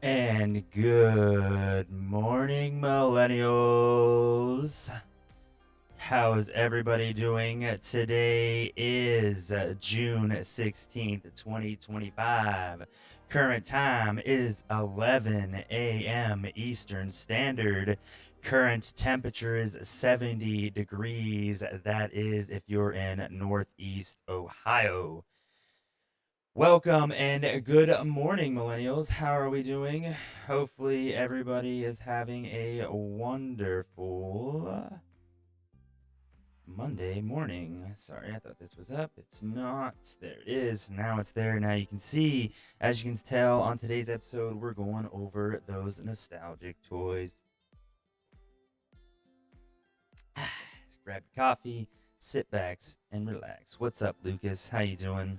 And good morning, millennials. How is everybody doing? Today is June 16th, 2025. Current time is 11 a.m. Eastern Standard. Current temperature is 70 degrees. That is if you're in Northeast Ohio. Welcome and good morning, millennials. How are we doing? Hopefully, everybody is having a wonderful Monday morning. Sorry, I thought this was up. It's not. There it is. Now it's there. Now you can see. As you can tell, on today's episode, we're going over those nostalgic toys. Grab your coffee, sit back, and relax. What's up, Lucas? How you doing?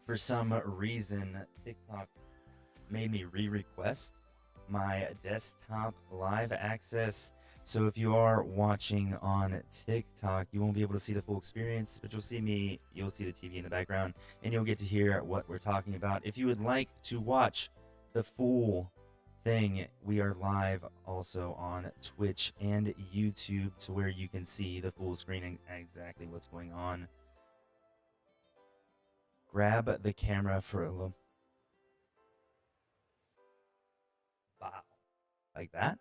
For some reason, TikTok made me re-request my desktop live access. So if you are watching on TikTok, you won't be able to see the full experience, but you'll see me, you'll see the TV in the background, and you'll get to hear what we're talking about. If you would like to watch the full thing, we are live also on Twitch and YouTube, to where you can see the full screen and exactly what's going on. Grab the camera for a little. Wow. Like that?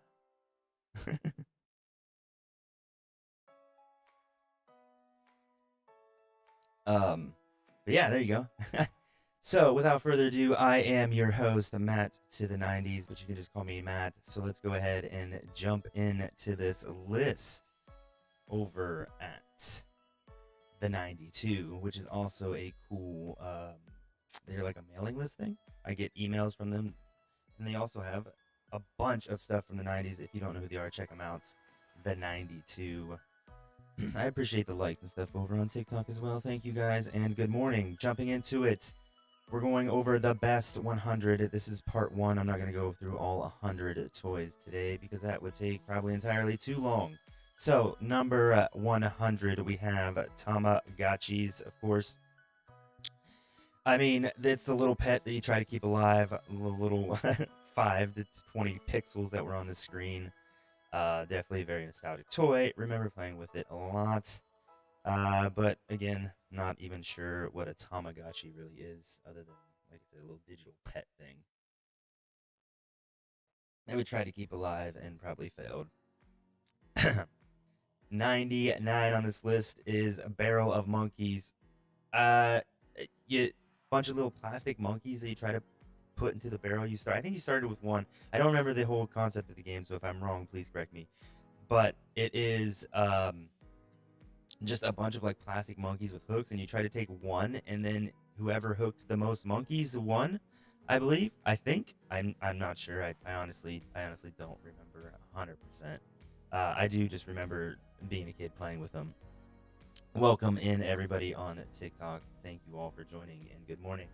But yeah, there you go. So without further ado, I am your host, Matt to the 90s, but you can just call me Matt. So let's go ahead and jump into this list over at the 92, which is also a cool, they're like a mailing list thing. I get emails from them, and they also have a bunch of stuff from the 90s. If you don't know who they are, check them out. The 92. I appreciate the likes and stuff over on TikTok as well. Thank you guys, and good morning. Jumping into it, we're going over the best 100. This is part one. I'm not going to go through all 100 toys today because that would take probably entirely too long. So, number 100, we have Tamagotchis, of course. I mean, it's the little pet that you try to keep alive, the little 5 to 20 pixels that were on the screen. Definitely a very nostalgic toy. Remember playing with it a lot. But again, not even sure what a Tamagotchi really is, other than, like I said, a little digital pet thing. I would try to keep alive and probably failed. 99 on this list is a barrel of monkeys. Uh, you bunch of little plastic monkeys that you try to put into the barrel. I think you started with one. I don't remember the whole concept of the game, so if I'm wrong, please correct me. But it is just a bunch of like plastic monkeys with hooks, and you try to take one, and then whoever hooked the most monkeys won. I believe. I think. I'm not sure. I honestly don't remember 100%. I do just remember being a kid playing with them. Welcome in everybody on TikTok. Thank you all for joining, and good morning.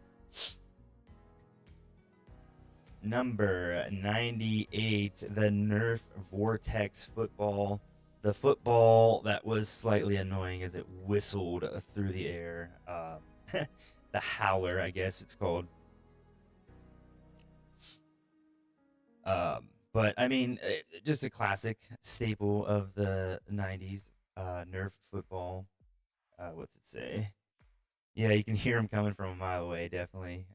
Number 98, the Nerf Vortex football. The football that was slightly annoying as it whistled through the air. The howler, I guess it's called. But I mean, just a classic staple of the 90s. Nerf football. What's it say? Yeah, you can hear him coming from a mile away, definitely.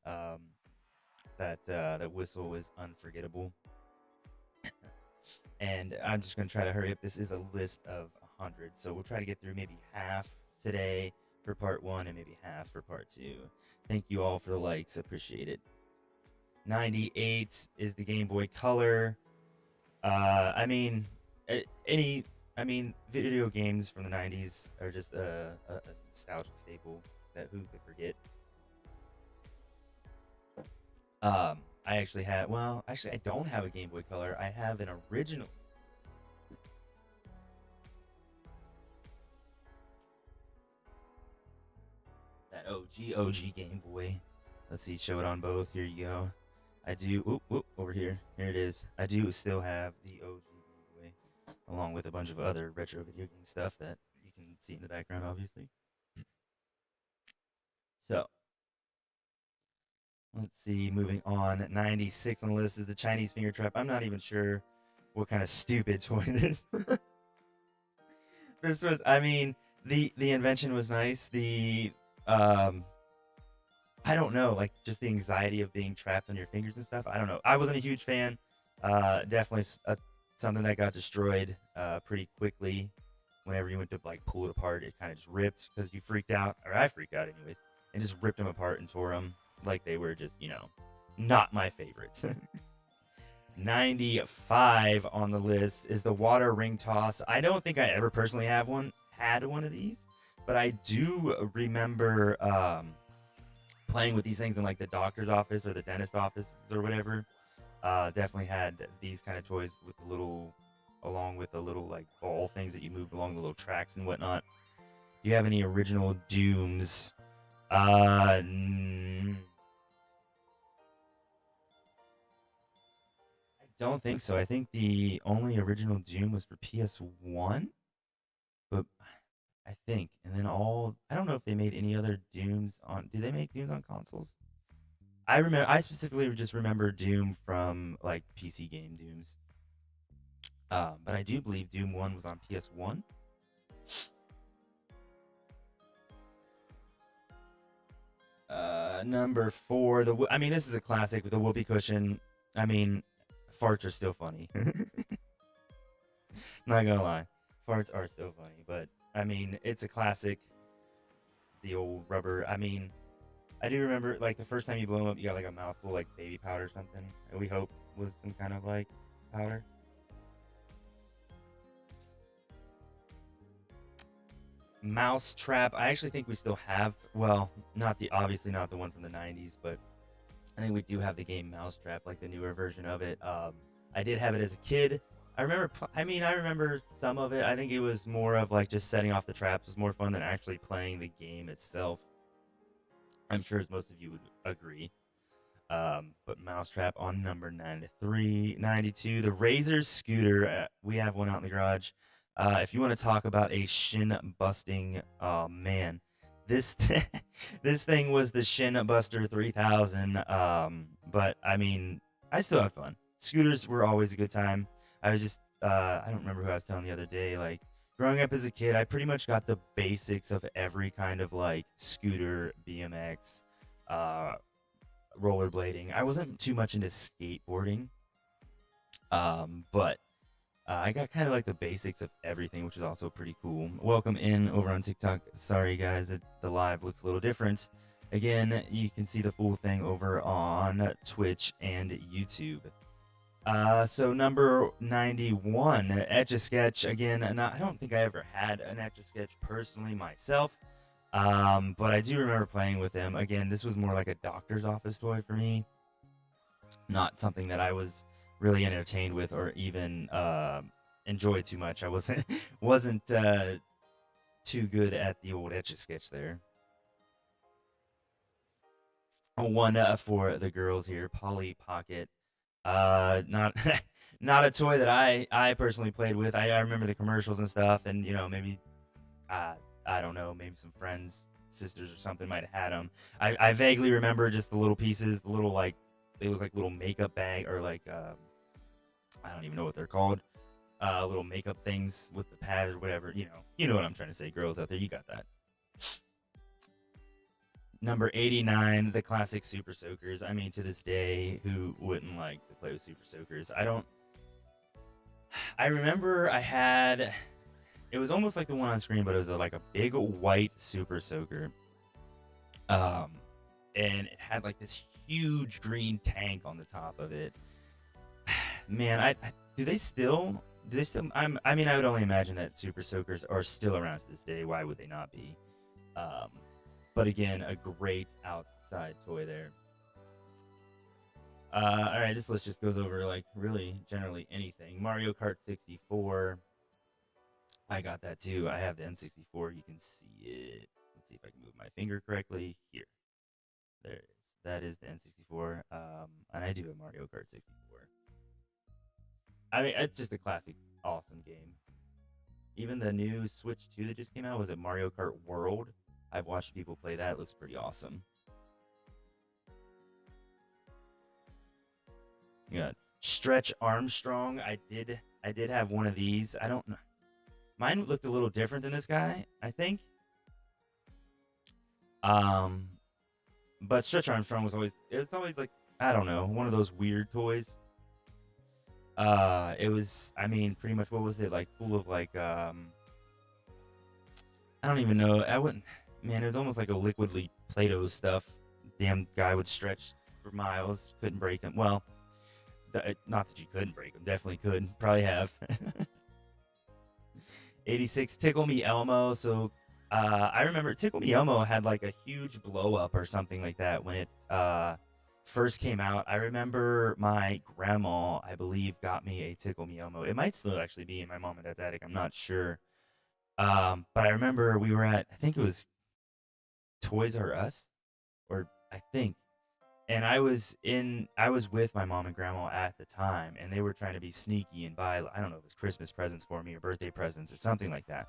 That whistle was unforgettable. And I'm just gonna try to hurry up. This is a list of 100, so we'll try to get through maybe half today for part one and maybe half for part two. Thank you all for the likes, appreciate it. 98 is the Game Boy Color. I mean, video games from the 90s are just a nostalgic staple that who could forget. I actually had, well, actually, I don't have a Game Boy Color. I have an original. That OG Game Boy. Let's see, show it on both. Here you go. I do, over here. Here it is. I do still have the OG Game Boy, along with a bunch of other retro video game stuff that you can see in the background, obviously. So, Let's see, moving on. 96 on the list is the Chinese finger trap. I'm not even sure what kind of stupid toy this. This was, I mean, the invention was nice. Um I don't know, like just the anxiety of being trapped on your fingers and stuff. I don't know. I wasn't a huge fan. Definitely something that got destroyed pretty quickly. Whenever you went to like pull it apart, it kind of just ripped because you freaked out, or I freaked out anyways, and just ripped them apart and tore them like they were just, not my favorite. 95 on the list is the water ring toss. I don't think I ever personally had one of these, but I do remember playing with these things in like the doctor's office or the dentist office or whatever. Definitely had these kind of toys with the little, along with the little like ball things that you moved along the little tracks and whatnot. Do you have any original Dooms? Uh, I don't think so. I think the only original Doom was for PS1, but I think, and then I don't know if they made any other Dooms on. Do they make Dooms on consoles? I specifically just remember Doom from like PC game Dooms. But I do believe Doom 1 was on PS1. Number 4, I mean, this is a classic with the whoopee cushion. I mean, farts are still funny. Not gonna lie, farts are still funny. But I mean, it's a classic. The old rubber. I mean, I do remember like the first time you blow them up, you got like a mouthful like baby powder or something. And we hope was some kind of like powder. Mouse trap. I actually think we still have. Well, not the obviously not the one from the '90s, but I think we do have the game Mousetrap, like the newer version of it. I did have it as a kid. I remember. I remember some of it. I think it was more of like just setting off the traps was more fun than actually playing the game itself. I'm sure as most of you would agree. But Mousetrap on number 93, 92. The Razor scooter. We have one out in the garage. If you want to talk about a shin busting, oh man, this this thing was the Shin Buster 3000. But I mean, I still have fun. Scooters were always a good time. I was just I don't remember who I was telling the other day. Like growing up as a kid, I pretty much got the basics of every kind of like scooter, BMX, uh, rollerblading. I wasn't too much into skateboarding, but I got kind of like the basics of everything, which is also pretty cool. Welcome in over on TikTok. Sorry, guys, the live looks a little different. Again, you can see the full thing over on Twitch and YouTube. So number 91, Etch a Sketch. Again, I don't think I ever had an Etch a Sketch personally myself, but I do remember playing with them. Again, this was more like a doctor's office toy for me, not something that I was really entertained with or even enjoyed too much. I wasn't too good at the old Etch a Sketch there. One for the girls here, Polly Pocket. Not not a toy that I personally played with. I remember the commercials and stuff, and maybe uh, I don't know, maybe some friends, sisters or something might have had them. I vaguely remember just the little pieces, the little like they look like little makeup bag or like I don't even know what they're called. Little makeup things with the pads or whatever. You know what I'm trying to say, girls out there. You got that. Number 89, the classic Super Soakers. I mean, to this day, who wouldn't like to play with Super Soakers? I remember I had. It was almost like the one on screen, but it was like a big white Super Soaker. Um, and it had like this huge green tank on the top of it. Man, do they still? Do they still? I mean, I would only imagine that Super Soakers are still around to this day. Why would they not be? Um, but again, a great outside toy there. All right, this list just goes over like really generally anything. Mario Kart 64. I got that too. I have the N64. You can see it. Let's see if I can move my finger correctly. Here, there it is. That is the N64. And I do have Mario Kart 64. I mean, it's just a classic, awesome game. Even the new Switch 2 that just came out, was it Mario Kart World? I've watched people play that. It looks pretty awesome. Yeah. Stretch Armstrong. I did have one of these. I don't know. Mine looked a little different than this guy, I think. Um, but Stretch Armstrong it's always like, I don't know, one of those weird toys. It was, I mean, pretty much, what was it like, full of like, I don't even know. I wouldn't, man, it was almost like a liquidly Play-Doh stuff. Damn guy would stretch for miles, couldn't break him. Well, not that you couldn't break him, definitely could, probably have. 86 Tickle Me Elmo. So I remember Tickle Me Elmo had like a huge blow up or something like that when it first came out. I remember my grandma, I believe, got me a Tickle Me Elmo. It might still actually be in my mom and dad's attic. I'm not sure. But I remember we were at, I think it was Toys R Us, or I think, and I was with my mom and grandma at the time, and they were trying to be sneaky and buy, I don't know if it was Christmas presents for me or birthday presents or something like that.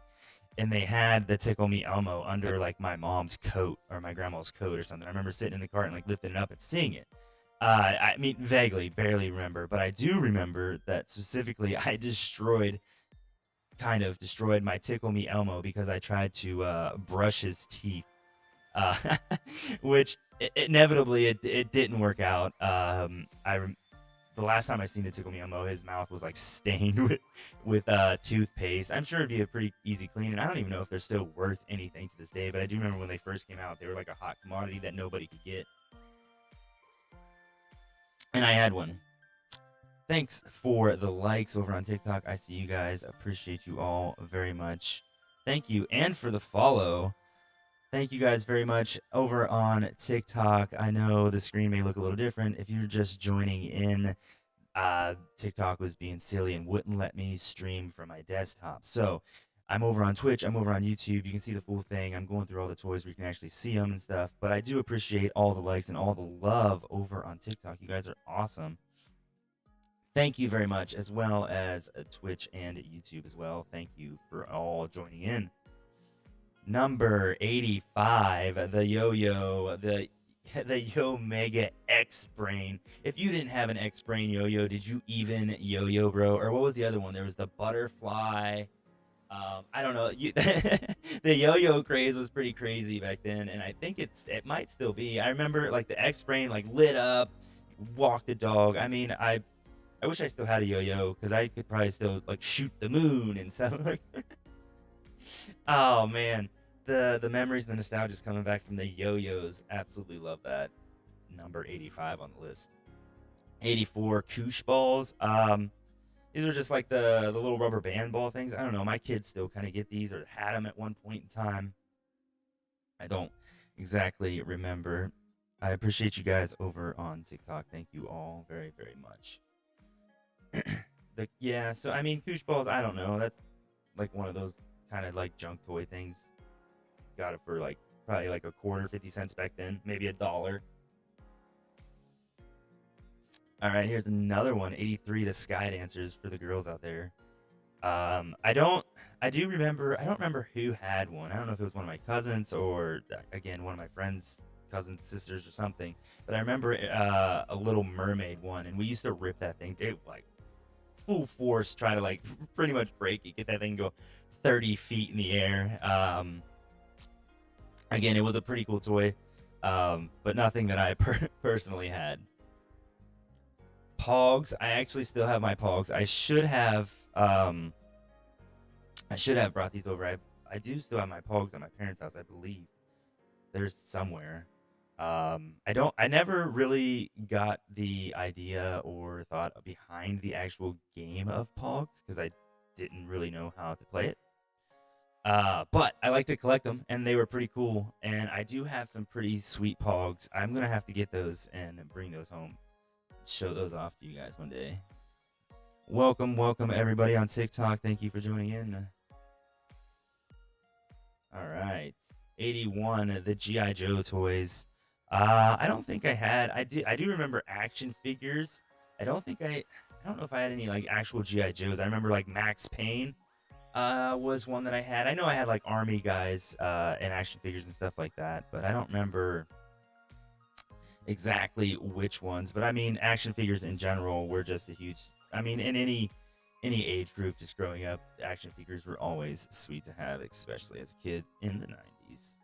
And they had the Tickle Me Elmo under like my mom's coat or my grandma's coat or something. I remember sitting in the cart and like lifting it up and seeing it. I mean, vaguely, barely remember, but I do remember that specifically I kind of destroyed my Tickle Me Elmo because I tried to brush his teeth, uh, which inevitably it didn't work out. The last time I seen the Tickle Me Elmo, his mouth was like stained with toothpaste. I'm sure it'd be a pretty easy clean, and I don't even know if they're still worth anything to this day. But I do remember when they first came out, they were like a hot commodity that nobody could get, and I had one. Thanks for the likes over on TikTok. I see you guys. Appreciate you all very much. Thank you, and for the follow. Thank you guys very much over on TikTok. I know the screen may look a little different. If you're just joining in, TikTok was being silly and wouldn't let me stream from my desktop. So I'm over on Twitch. I'm over on YouTube. You can see the full thing. I'm going through all the toys where you can actually see them and stuff. But I do appreciate all the likes and all the love over on TikTok. You guys are awesome. Thank you very much, as well as Twitch and YouTube as well. Thank you for all joining in. Number 85, the Yo-Yo, the Yo Mega X Brain. If you didn't have an X Brain Yo-Yo, did you even Yo-Yo, bro? Or what was the other one? There was the Butterfly. I don't know. The Yo-Yo craze was pretty crazy back then, and I think it might still be. I remember like the X Brain like lit up, walk the dog. I mean, I wish I still had a Yo-Yo because I could probably still like shoot the moon and stuff like. Oh man, the memories and the nostalgia is coming back from the yo-yos. Absolutely love that. Number 85 on the list. 84 koosh balls. These are just like the little rubber band ball things. I don't know. My kids still kind of get these or had them at one point in time. I don't exactly remember. I appreciate you guys over on TikTok. Thank you all very, very much. Yeah, so I mean, koosh balls, I don't know. That's like one of those kind of like junk toy things. Got it for like probably like a quarter, 50 cents back then, maybe $1. All right, here's another one, 83, the Sky Dancers for the girls out there. I don't, I don't remember who had one. I don't know if it was one of my cousins or again one of my friends, cousins, sisters, or something. But I remember a Little Mermaid one, and we used to rip that thing. It like full force, try to like pretty much break it, get that thing go 30 feet in the air. Again, it was a pretty cool toy, but nothing that I personally had. Pogs, I actually still have my Pogs. I should have brought these over. I do still have my Pogs at my parents' house, I believe. There's somewhere. I never really got the idea or thought behind the actual game of Pogs because I didn't really know how to play it. But I like to collect them, and they were pretty cool. And I do have some pretty sweet Pogs. I'm gonna have to get those and bring those home, show those off to you guys one day. Welcome everybody on TikTok. Thank you for joining in. All right, 81, the GI Joe toys. I don't think I had. I do remember action figures. I don't know if I had any like actual GI Joes. I remember like Max Payne was one that I had. I know I had like army guys and action figures and stuff like that, but I don't remember exactly which ones, but I mean, action figures in general were just a huge. I mean, in any age group, just growing up, action figures were always sweet to have, especially as a kid in the '90s.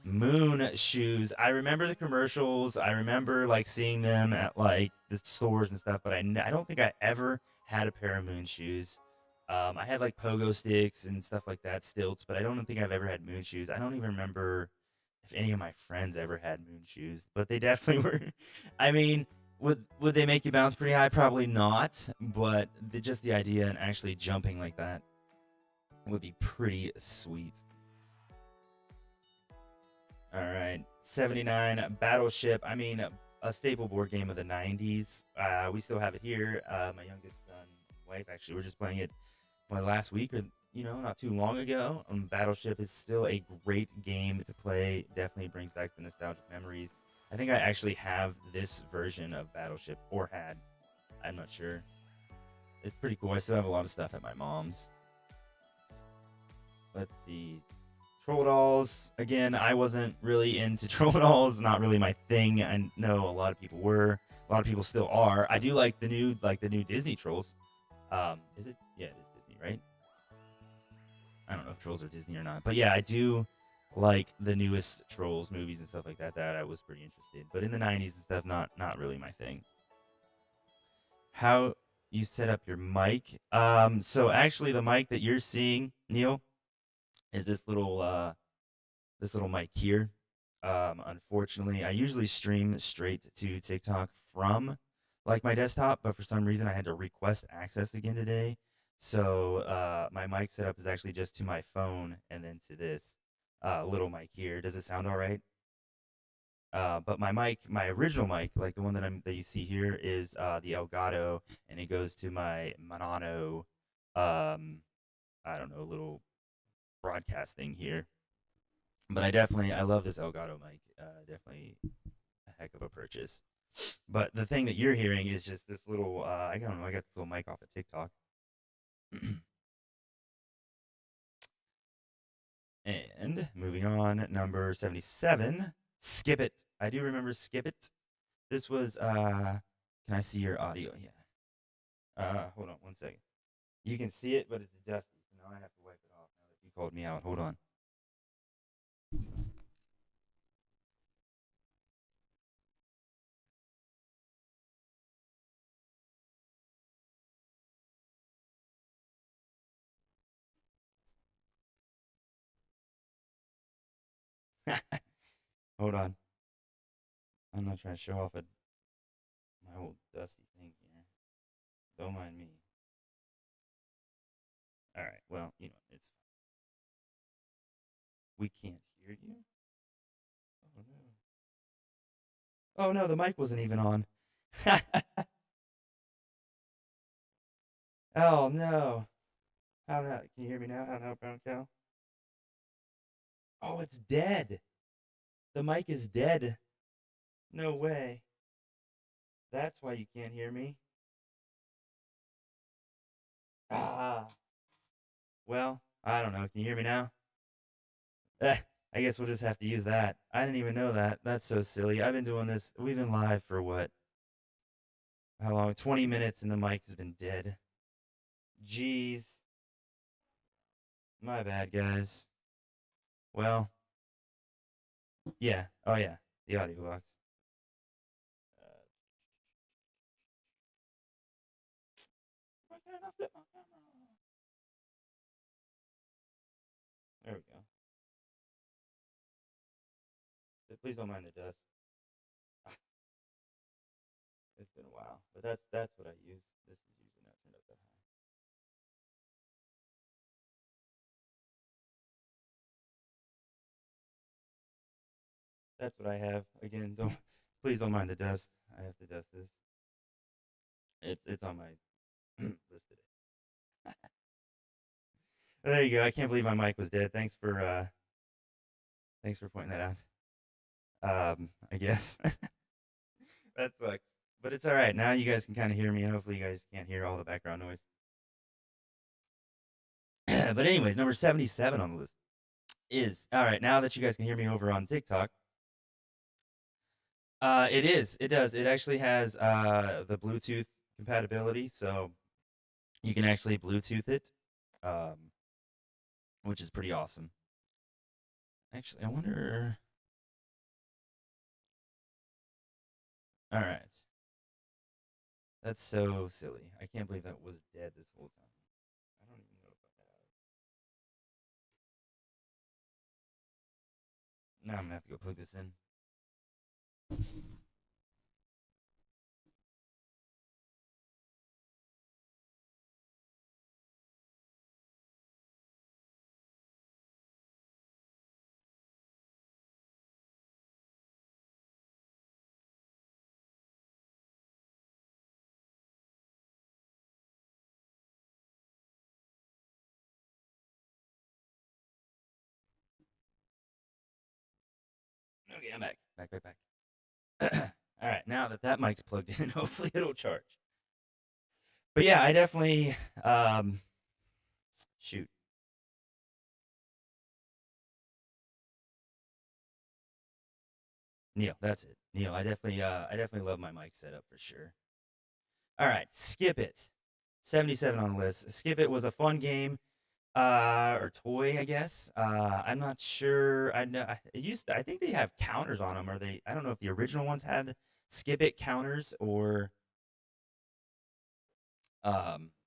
Moon shoes. I remember the commercials. I remember like seeing them at like the stores and stuff, but I don't think I ever had a pair of moon shoes. I had like pogo sticks and stuff like that, stilts, but I don't think I've ever had moon shoes. I don't even remember if any of my friends ever had moon shoes, but they definitely were. I mean, would they make you bounce pretty high? Probably not, but just the idea and actually jumping like that would be pretty sweet. All right, 79 Battleship. I mean, a staple board game of the '90s. We still have it here. My youngest son, wife, actually, we're just playing it last week, or not too long ago. Battleship is still a great game to play. Definitely brings back the nostalgic memories. I think I actually have this version of Battleship, or had. I'm not sure. It's pretty cool. I still have a lot of stuff at my mom's. Let's see. Troll dolls. Again, I wasn't really into troll dolls. Not really my thing. I know a lot of people were. A lot of people still are. I do like the new Disney trolls. Is it? Yeah, it is Disney, right? I don't know if trolls are Disney or not, but yeah, I do like the newest trolls movies and stuff like that. That I was pretty interested. But in the '90s and stuff, not really my thing. How you set up your mic? So actually, the mic that you're seeing, Neil, is this little mic here. Unfortunately, I usually stream straight to TikTok from like my desktop, but for some reason I had to request access again today. So my mic setup is actually just to my phone and then to this little mic here. Does it sound all right? But my mic, my original mic, like the one that you see here, is the Elgato, and it goes to my Manano. Um, I don't know, little broadcast thing here. But I love this Elgato mic. Definitely a heck of a purchase. But the thing that you're hearing is just this little. I don't know. I got this little mic off of TikTok. And moving on, number 77, Skip It. I do remember Skip It. This was. Can I see your audio? Yeah. Hold on one second. You can see it, but it's dusty. So now I have to wipe it off. Now that you called me out. Hold on. Hold on. I'm not trying to show off my old dusty thing here. Don't mind me. All right. Well, it's we can't hear you. Oh no. Oh no, the mic wasn't even on. Oh no. How now? Can you hear me now? How now, brown cow? Oh, it's dead. The mic is dead. No way. That's why you can't hear me. Ah. Well, I don't know. Can you hear me now? Eh, I guess we'll just have to use that. I didn't even know that. That's so silly. I've been doing this. We've been live for what? How long? 20 minutes and the mic has been dead. Jeez. My bad, guys. Well, yeah. Oh, yeah. The audio box. Uh, why can I not flip my camera? There we go. Please don't mind the dust. It's been a while, but that's what I use. This is usually not turned up that high. That's what I have. Again, don't please don't mind the dust. I have to dust this. It's on my list today. There you go. I can't believe my mic was dead. Thanks for pointing that out. I guess that sucks, but it's all right. Now you guys can kind of hear me. Hopefully, you guys can't hear all the background noise. But anyways, number 77 on the list is all right. Now that you guys can hear me over on TikTok, It is. It does. It actually has the Bluetooth compatibility, so you can actually Bluetooth it, um, which is pretty awesome. Actually, I wonder. All right, that's so silly. I can't believe that was dead this whole time. I don't even know about that. Now I'm gonna have to go plug this in. Okay, I'm back. Back. All right, now that that mic's plugged in, hopefully it'll charge. But yeah, I definitely shoot. Neil, that's it. Neil, I definitely love my mic setup for sure. All right, Skip It. 77 on the list. Skip It was a fun game, or toy, I guess. I'm not sure. I know it used. I think they have counters on them. Are they? I don't know if the original ones had Skip It counters or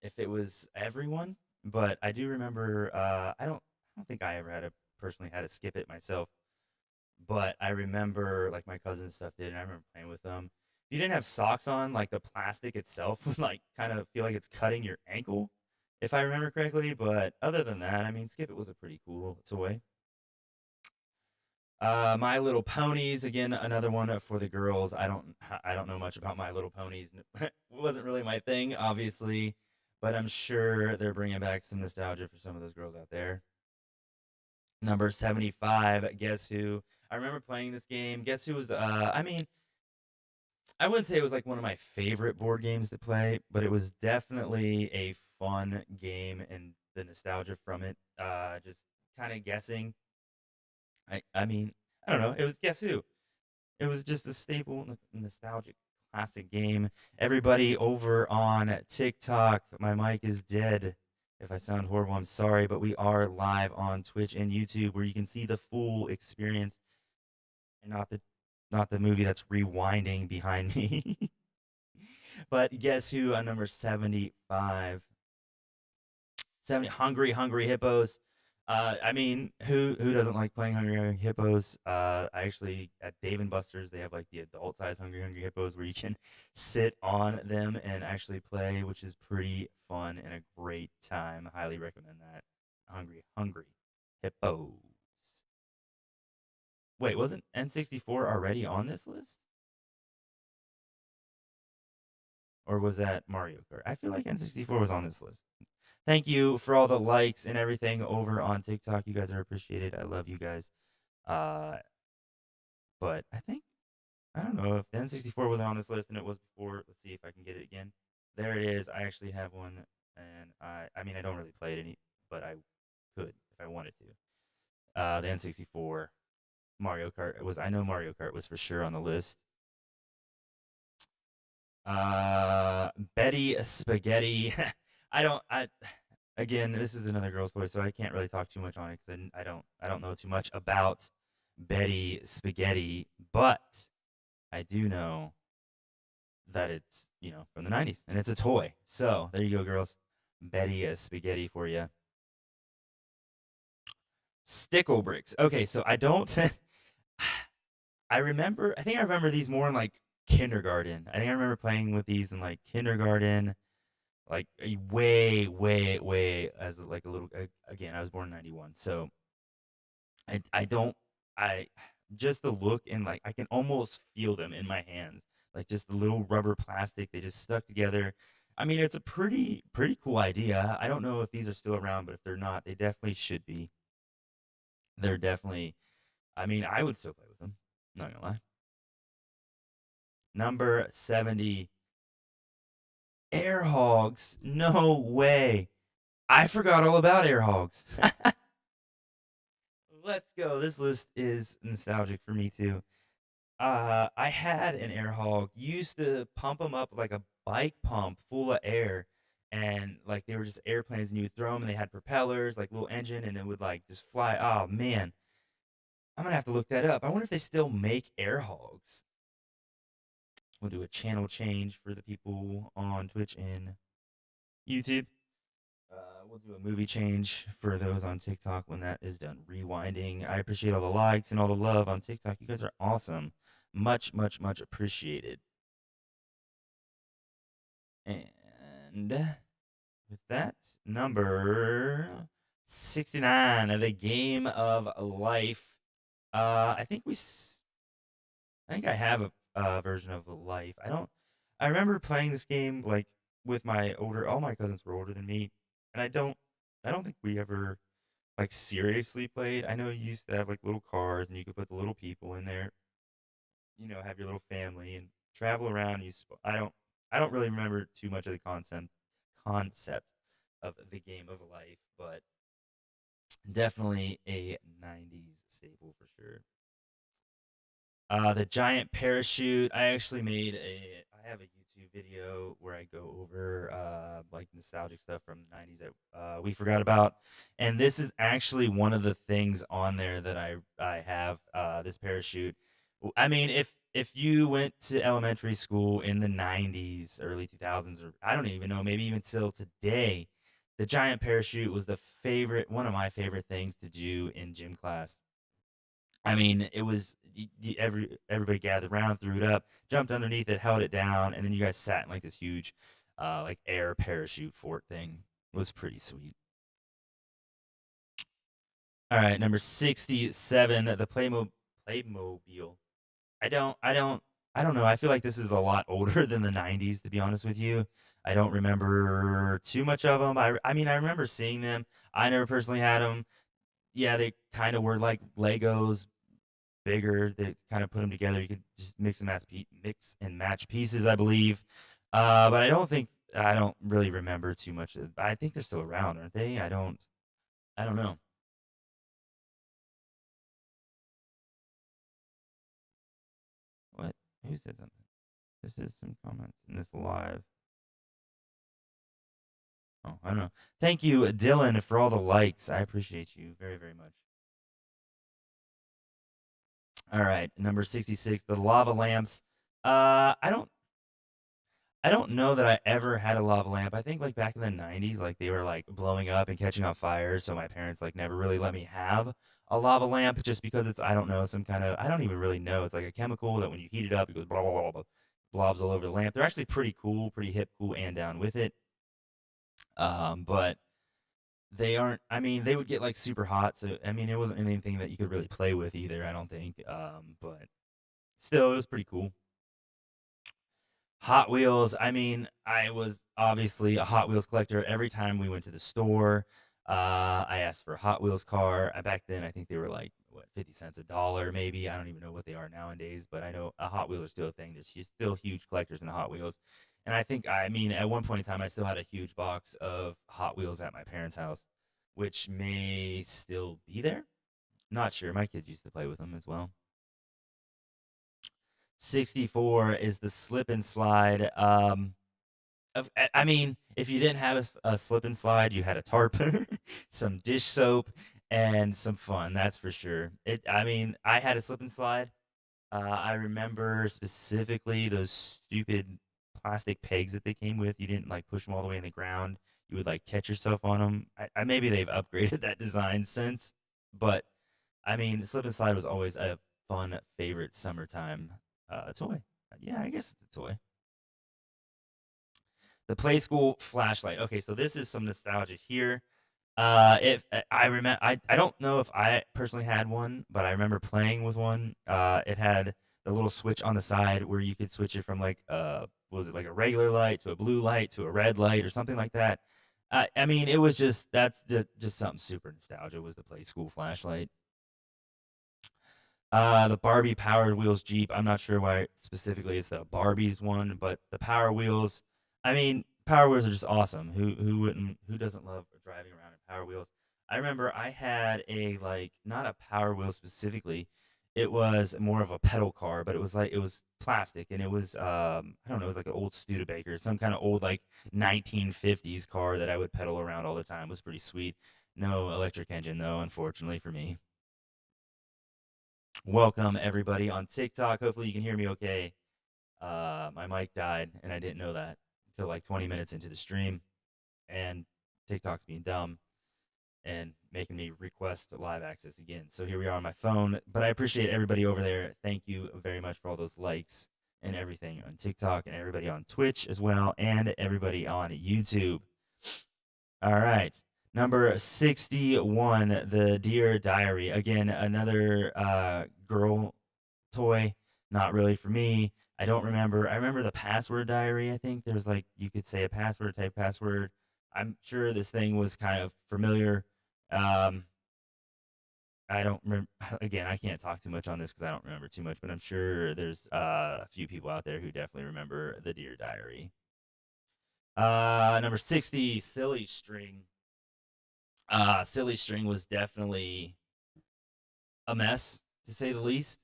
if it was everyone. But I do remember. I don't think I ever had a personally had to Skip It myself. But I remember like my cousin and stuff did, and I remember playing with them. If you didn't have socks on, like the plastic itself would like kind of feel like it's cutting your ankle, if I remember correctly. But other than that, I mean, Skip It was a pretty cool toy. My Little Ponies, again, another one for the girls. I don't know much about My Little Ponies. It wasn't really my thing, obviously, but I'm sure they're bringing back some nostalgia for some of those girls out there. Number 75, Guess Who? I remember playing this game. Guess Who was, I mean, I wouldn't say it was like one of my favorite board games to play, but it was definitely a fun game and the nostalgia from it. Just kind of guessing. I mean, I don't know. It was Guess Who? It was just a staple, nostalgic classic game. Everybody over on TikTok, my mic is dead. If I sound horrible, I'm sorry, but we are live on Twitch and YouTube where you can see the full experience and not the movie that's rewinding behind me. But guess who on number 75? 70 Hungry Hippos. I mean, who doesn't like playing Hungry Hippos? I actually at Dave and Buster's they have like the adult size Hungry Hippos where you can sit on them and actually play, which is pretty fun and a great time. I highly recommend that. Hungry Hippos. Wait, wasn't N64 already on this list? Or was that Mario Kart? I feel like N64 was on this list. Thank you for all the likes and everything over on TikTok. You guys are appreciated. I love you guys. Uh, but I don't know if the N64 wasn't on this list and it was before. Let's see if I can get it again. There it is. I actually have one, and I mean I don't really play it any, but I could if I wanted to. The N64 Mario Kart was. I know Mario Kart was for sure on the list. Betty Spaghetti. I don't. I again, this is another girl's toy, so I can't really talk too much on it because I don't know too much about Betty Spaghetti, but I do know that it's from the '90s and it's a toy. So there you go, girls. Betty Spaghetti for you. Stickle bricks. Okay, so I don't. I remember. I think I remember these more in like kindergarten. I think I remember playing with these in like kindergarten, like way as like a little. Again, I was born in '91, so I don't I just the look and like I can almost feel them in my hands. Like just the little rubber plastic, they just stuck together. I mean, it's a pretty cool idea. I don't know if these are still around, but if they're not, they definitely should be. They're definitely I mean, I would still play with them. Not gonna lie. Number 70, air hogs. No way. I forgot all about air hogs. Let's go. This list is nostalgic for me too. I had an air hog. Used to pump them up like a bike pump full of air, and like they were just airplanes, and you would throw them, and they had propellers, like little engine, and it would like just fly. Oh man, I'm gonna have to look that up. I wonder if they still make air hogs. We'll do a channel change for the people on Twitch and YouTube. We'll do a movie change for those on TikTok when that is done rewinding. I appreciate all the likes and all the love on TikTok. You guys are awesome. Much, much, much appreciated. And with that, number 69 of the game of life. I think I think I have a version of life. I remember playing this game like with my older, all my cousins were older than me, and I don't think we ever like seriously played. I know you used to have like little cars and you could put the little people in there, have your little family and travel around. I don't really remember too much of the concept of the game of life, but definitely a 90s staple for sure. The giant parachute. I have a YouTube video where I go over like nostalgic stuff from the 90s that we forgot about. And this is actually one of the things on there that I have this parachute. I mean, if you went to elementary school in the 90s, early 2000s, or I don't even know, maybe even till today, the giant parachute was one of my favorite things to do in gym class. I mean, it was everybody gathered around, threw it up, jumped underneath it, held it down, and then you guys sat in like this huge, like air parachute fort thing. It was pretty sweet. All right, number 67, the Playmobil. I don't know. I feel like this is a lot older than the 90s, to be honest with you. I don't remember too much of them. I mean, I remember seeing them. I never personally had them. Yeah, they kind of were like Legos, bigger. They kind of put them together. You could just mix and match pieces, I believe. But I don't really remember too much. I think they're still around, aren't they? I don't know. What? Who said something? This is some comments in this live. Oh, I don't know. Thank you, Dylan, for all the likes. I appreciate you very, very much. All right, number 66, the lava lamps. I don't know that I ever had a lava lamp. I think like back in the 90s, like they were like blowing up and catching on fire, so my parents like never really let me have a lava lamp just because it's I don't know, some kind of I don't even really know. It's like a chemical that when you heat it up, it goes blah blah blah, blah blobs all over the lamp. They're actually pretty cool, pretty hip, cool and down with it. But they aren't I mean, they would get like super hot, so I mean, it wasn't anything that you could really play with either, I don't think. But still it was pretty cool. Hot Wheels, I mean, I was obviously a Hot Wheels collector. Every time we went to the store, I asked for a Hot Wheels car. Back then, I think they were like, what, 50 cents a dollar, maybe. I don't even know what they are nowadays, but I know a Hot Wheels are still a thing. There's still huge collectors in Hot Wheels. And I mean, at one point in time, I still had a huge box of Hot Wheels at my parents' house, which may still be there. Not sure. My kids used to play with them as well. 64 is the slip and slide. I mean, if you didn't have a slip and slide, you had a tarp, some dish soap, and some fun. That's for sure. I mean, I had a slip and slide. I remember specifically those stupid plastic pegs that they came with. You didn't like push them all the way in the ground. You would like catch yourself on them. Maybe they've upgraded that design since, but I mean, slip and slide was always a fun favorite summertime toy. Yeah, I guess it's a toy. The Play School flashlight. Okay, so this is some nostalgia here. If I remember, I don't know if I personally had one, but I remember playing with one. It had the little switch on the side where you could switch it from like was it like a regular light to a blue light to a red light or something like that. I mean, it was just something super nostalgia. Was the Play School flashlight. The Barbie Powered Wheels Jeep. I'm not sure why specifically it's the Barbie's one, but the Power Wheels. I mean, Power Wheels are just awesome. Who doesn't love driving around in Power Wheels? I remember I had a like not a Power Wheel specifically. it was more of a pedal car, but it was plastic and it was I don't know, it was like an old Studebaker, some kind of old like 1950s car that I would pedal around all the time. It was pretty sweet. No electric engine though, unfortunately for me. Welcome everybody on TikTok. Hopefully you can hear me okay. My mic died and I didn't know that until like 20 minutes into the stream, and TikTok's being dumb and making me request live access again. So here we are on my phone. But I appreciate everybody over there. Thank you very much for all those likes and everything on TikTok, and everybody on Twitch as well, and everybody on YouTube. All right. Number 61, the Dear Diary. Again, another girl toy. Not really for me. I don't remember. I remember the password diary. I think there's like, you could say a password type password. I'm sure this thing was kind of familiar. Um, I don't remember. Again, I can't talk too much on this because I don't remember too much, but I'm sure there's a few people out there who definitely remember the Dear Diary. Number 60, Silly String. Silly String was definitely a mess, to say the least.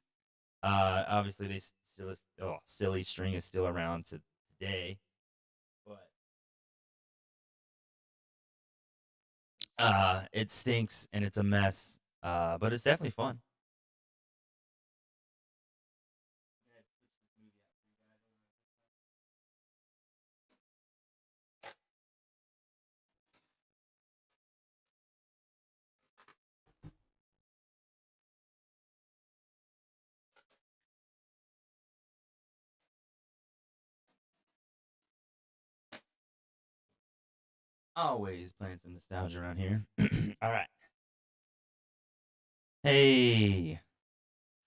Obviously, they still, Silly String is still around to today, but it stinks and it's a mess. But it's definitely fun. Always playing some nostalgia around here. All right. Hey,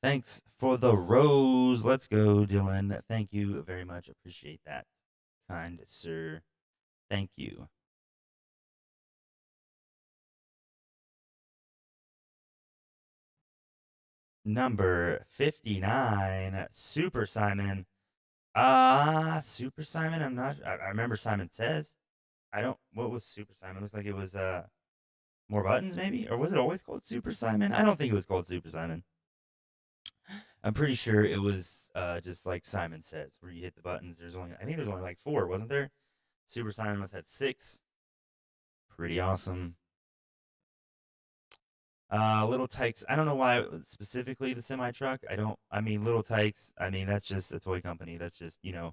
thanks for the rose. Let's go, Dylan. Thank you very much. Appreciate that, kind sir. Thank you. Number 59, Super Simon. Super Simon. I'm not. I remember Simon Says. I don't. What was Super Simon? Looks like it was more buttons maybe, or was it always called Super Simon? I don't think it was called Super Simon. I'm pretty sure it was just like Simon Says, where you hit the buttons. I think there's only like four, wasn't there? Super Simon must have had six. Pretty awesome. Little Tykes. I don't know why it was specifically the semi truck. I don't. I mean, Little Tykes. I mean, that's just a toy company. That's just a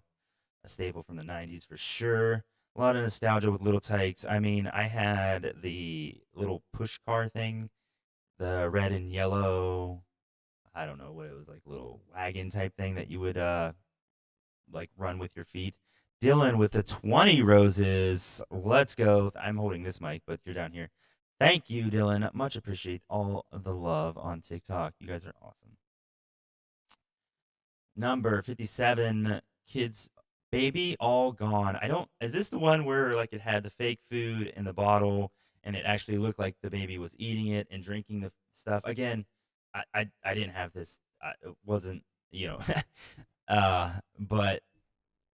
staple from the '90s for sure. A lot of nostalgia with Little Tykes. I mean, I had the little push car thing, the red and yellow. I don't know what it was, like little wagon type thing that you would like run with your feet. Dylan with the 20 roses. Let's go. I'm holding this mic, but you're down here. Thank you, Dylan. Much appreciate all the love on TikTok. You guys are awesome. Number 57, Kids Baby All Gone. I don't, is this the one where like it had the fake food in the bottle and it actually looked like the baby was eating it and drinking the stuff? Again, I didn't have this. It wasn't, you know, but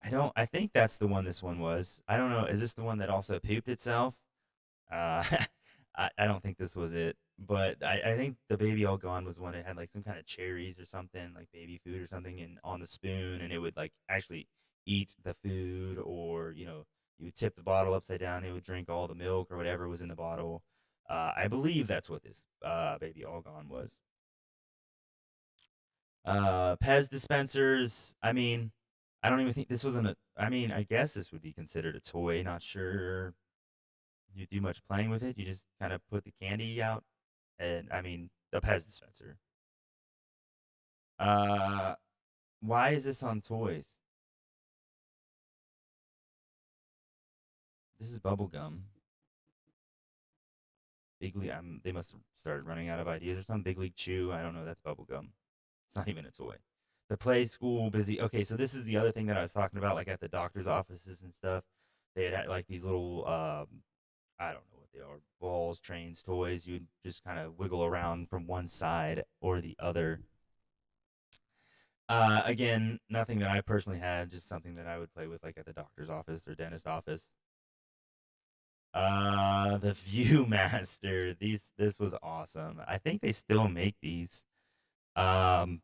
I think that's the one this one was. I don't know. Is this the one that also pooped itself? Uh, I don't think this was it, but I think the baby all gone was one that had like some kind of cherries or something, like baby food or something, and on the spoon, and it would like actually eat the food, or you would tip the bottle upside down, it would drink all the milk or whatever was in the bottle. I believe that's what this baby all gone was. Pez dispensers. I mean, I don't even think this wasn't a. I mean, I guess this would be considered a toy. Not sure you do much playing with it. You just kind of put the candy out, and I mean the Pez dispenser. Uh, why is this on toys? This is bubble gum. Big League. They must have started running out of ideas or something. Big League Chew. I don't know. That's bubble gum. It's not even a toy. The Play School Busy. Okay, so this is the other thing that I was talking about, like at the doctor's offices and stuff. They had like these little I don't know what they are, balls, trains, toys. You'd just kind of wiggle around from one side or the other. Again, nothing that I personally had, just something that I would play with, like at the doctor's office or dentist office. The Viewmaster. This was awesome. I think they still make these.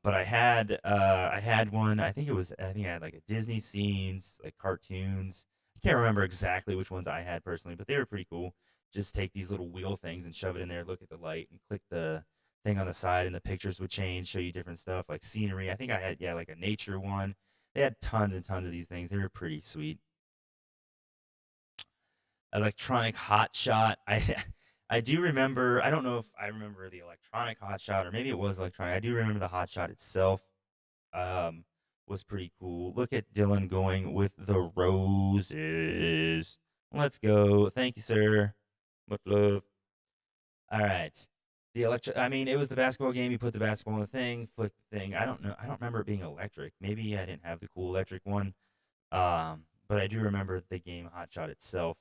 But I had one. I think I had like a Disney scenes, like cartoons. I can't remember exactly which ones I had personally, but they were pretty cool. Just take these little wheel things and shove it in there, look at the light, and click the thing on the side, and the pictures would change, show you different stuff like scenery. I think I had, yeah, like a nature one. They had tons and tons of these things. They were pretty sweet. Electronic hot shot. I do remember. I don't know if I remember the electronic hot shot or maybe it was electronic. I do remember the hot shot itself. Um, was pretty cool. Look at Dylan going with the roses. Let's go. Thank you, sir. Much love. All right. The electric. I mean, it was the basketball game. You put the basketball in the thing, flip the thing. I don't know. I don't remember it being electric. Maybe I didn't have the cool electric one. But I do remember the game Hot Shot itself.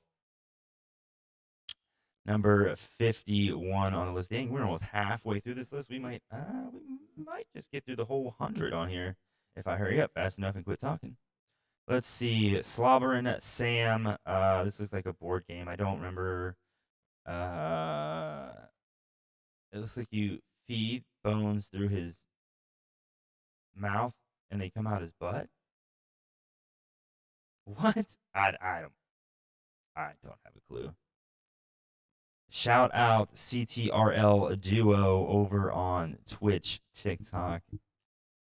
Number 51 on the list. Dang, we're almost halfway through this list. We might just get through the whole 100 on here if I hurry up fast enough and quit talking. Let's see. Slobberin' Sam. This looks like a board game. I don't remember. Uh, it looks like you feed bones through his mouth and they come out his butt. What? I don't have a clue. Shout out CTRL Duo over on Twitch, TikTok,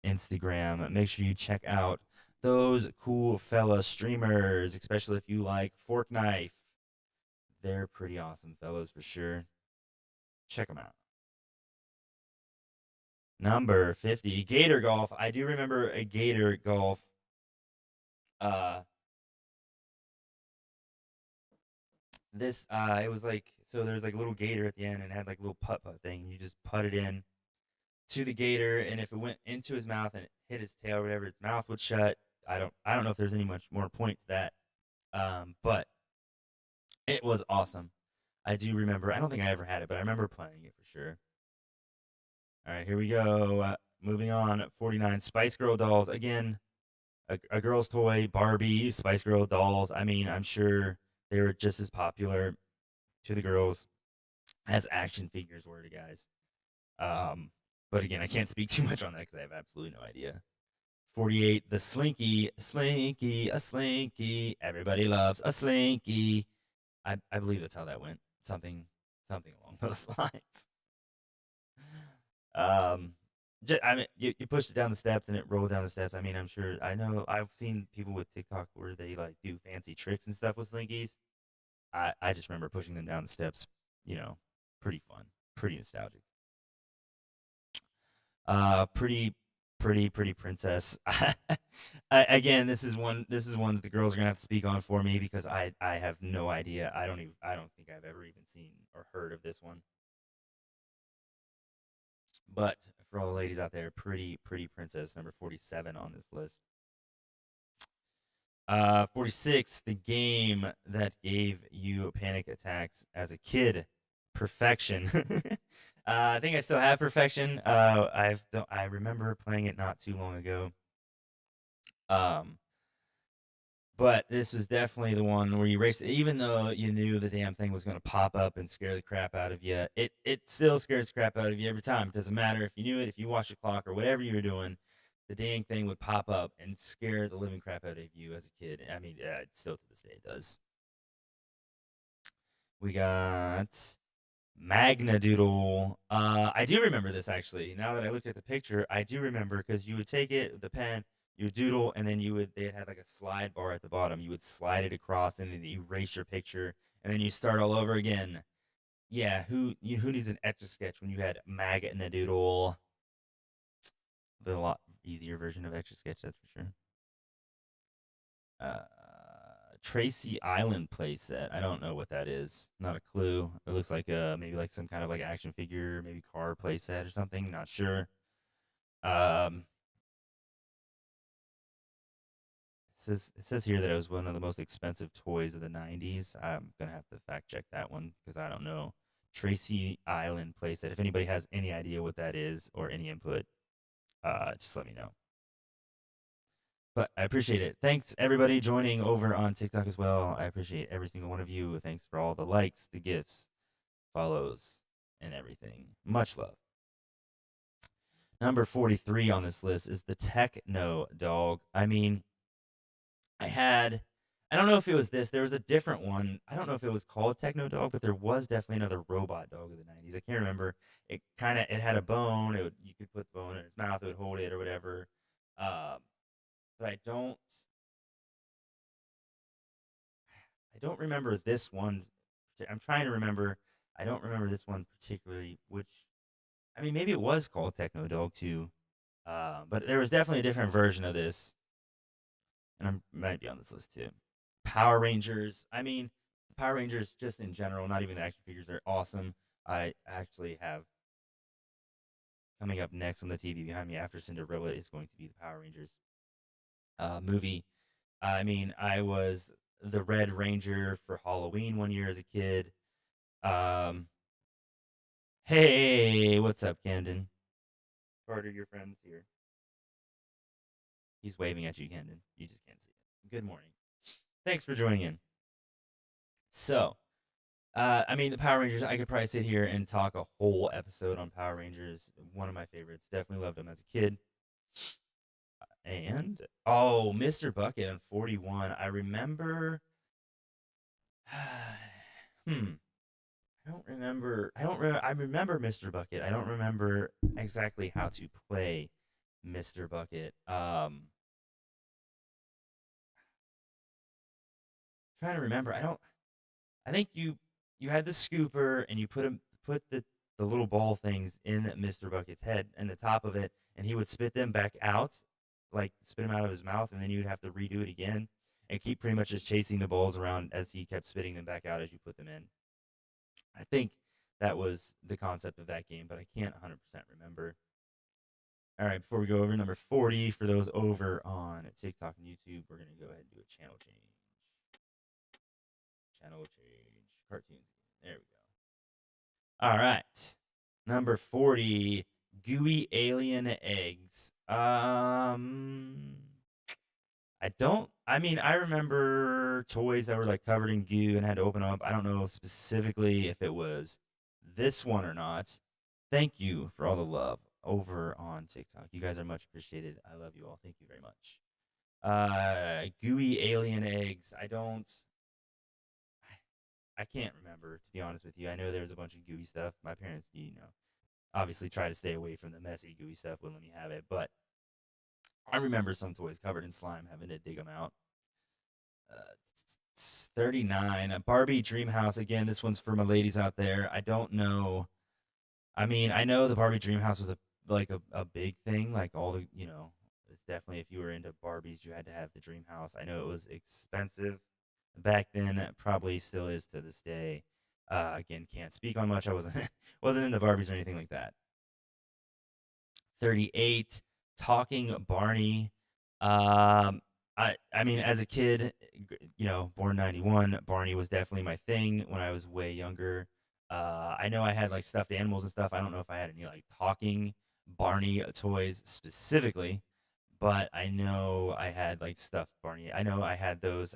Instagram. Make sure you check out those cool fella streamers, especially if you like Fork Knife. They're pretty awesome fellas for sure. Check them out. Number 50, Gator Golf. I do remember a Gator Golf. Uh, it was like, so there's like a little gator at the end and it had like a little putt putt thing. You just put it in to the gator, and if it went into his mouth and it hit his tail or whatever, its mouth would shut. I don't know if there's any much more point to that. But it was awesome. I do remember. I don't think I ever had it, but I remember playing it for sure. All right, here we go. Moving on. 49 Spice Girl dolls again. A girl's toy, Barbie, Spice Girl dolls. I mean, I'm sure they were just as popular to the girls as action figures were to guys. Um, but again, I can't speak too much on that because I have absolutely no idea. 48, the Slinky, Slinky, a Slinky. Everybody loves a Slinky. I believe that's how that went. Something along those lines. Um, I mean, you pushed it down the steps and it rolled down the steps. I mean, I'm sure. I know. I've seen people with TikTok where they like do fancy tricks and stuff with Slinkies. I just remember pushing them down the steps. You know, pretty fun, pretty nostalgic. Pretty princess. Again, this is one that the girls are gonna have to speak on for me because I have no idea. I don't think I've ever even seen or heard of this one. But for all the ladies out there, pretty princess number 47 on this list. 46, the game that gave you panic attacks as a kid. Perfection. I think I still have Perfection. I remember playing it not too long ago. Um, but this was definitely the one where you raced. Even though you knew the damn thing was going to pop up and scare the crap out of you, it still scares the crap out of you every time. It doesn't matter if you knew it, if you watched the clock or whatever you were doing, the dang thing would pop up and scare the living crap out of you as a kid. I mean, still to this day it does. We got Magnadoodle. I do remember this actually. Now that I looked at the picture, I do remember because you would take it, the pen, you would doodle, and then they had like a slide bar at the bottom. You would slide it across and then erase your picture, and then you start all over again. Yeah, who needs an etch a sketch when you had Magnadoodle? The lot easier version of etch a sketch, that's for sure. Uh, Tracy Island playset. I don't know what that is. Not a clue. It looks like maybe like some kind of like action figure, maybe car playset or something. Not sure. Um, it says here that it was one of the most expensive toys of the '90s. I'm gonna have to fact check that one because I don't know. Tracy Island playset. If anybody has any idea what that is or any input, just let me know. But I appreciate it. Thanks everybody joining over on TikTok as well. I appreciate every single one of you. Thanks for all the likes, the gifts, follows, and everything. Much love. Number 43 on this list is the Techno Dog. I mean, I had, I don't know if it was this. There was a different one. I don't know if it was called Techno Dog, but there was definitely another robot dog of the 90s. I can't remember. It had a bone. You could put the bone in its mouth. It would hold it or whatever. Um, but I don't remember this one. I'm trying to remember. I don't remember this one particularly. Which, I mean, maybe it was called Techno Dog too. But there was definitely a different version of this, and I might be on this list too. Power Rangers. I mean, Power Rangers just in general, not even the action figures, are awesome. I actually have coming up next on the TV behind me after Cinderella is going to be the Power Rangers movie. I mean, I was the Red Ranger for Halloween one year as a kid. Um, hey, what's up, Camden? Carter, your friend's here. He's waving at you, Camden. You just can't see it. Good morning. Thanks for joining in. So, I mean, the Power Rangers, I could probably sit here and talk a whole episode on Power Rangers. One of my favorites. Definitely loved them as a kid. And, oh, Mr. Bucket on 41. I remember. hmm. I don't remember. I don't remember. I remember Mr. Bucket. I don't remember exactly how to play Mr. Bucket. Trying to remember. I don't. I think you had the scooper and you put the little ball things in Mr. Bucket's head and the top of it, and he would spit them back out, like spit them out of his mouth, and then you would have to redo it again and keep pretty much just chasing the balls around as he kept spitting them back out as you put them in. I think that was the concept of that game, but I can't 100% remember. All right, before we go over number 40, for those over on TikTok and YouTube, we're going to go ahead and do a channel change. Channel change. Cartoons. There we go. All right. Number 40, gooey alien eggs. I mean, I remember toys that were like covered in goo and had to open up. I don't know specifically if it was this one or not. Thank you for all the love over on TikTok. You guys are much appreciated. I love you all. Thank you very much. Gooey alien eggs. I can't remember, to be honest with you. I know there was a bunch of gooey stuff. My parents, obviously try to stay away from the messy gooey stuff. Wouldn't let me have it, but I remember some toys covered in slime having to dig them out. 39. Barbie Dream House. Again, this one's for my ladies out there. I don't know. I mean, I know the Barbie Dream House was a big thing. Like all the, it's definitely, if you were into Barbies, you had to have the Dream House. I know it was expensive back then. Probably still is to this day. Again, can't speak on much. I wasn't wasn't into Barbies or anything like that. 38. Talking Barney. I mean, as a kid, born 91, Barney was definitely my thing when I was way younger. I know I had like stuffed animals and stuff. I don't know if I had any like talking Barney toys specifically, but I know I had like stuffed Barney. I know I had those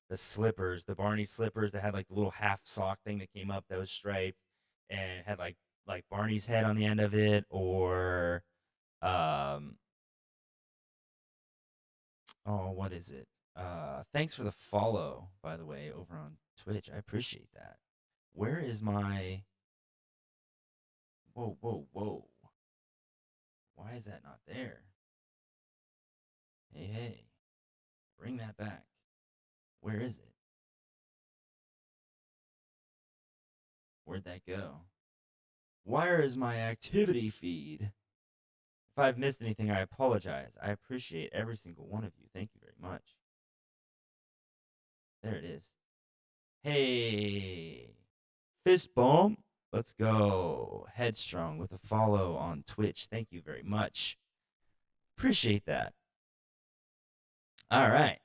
the slippers, the Barney slippers that had like the little half sock thing that came up that was striped and had like Barney's head on the end of it, or um oh, what is it? Thanks for the follow, by the way, over on Twitch. I appreciate that. Where is my whoa, whoa, whoa. Why is that not there? Hey, hey, bring that back. Where is it? Where'd that go? Where is my activity feed? If I've missed anything, I apologize. I appreciate every single one of you. Thank you very much. There it is. Hey, fist bump. Let's go. Headstrong with a follow on Twitch. Thank you very much. Appreciate that. All right.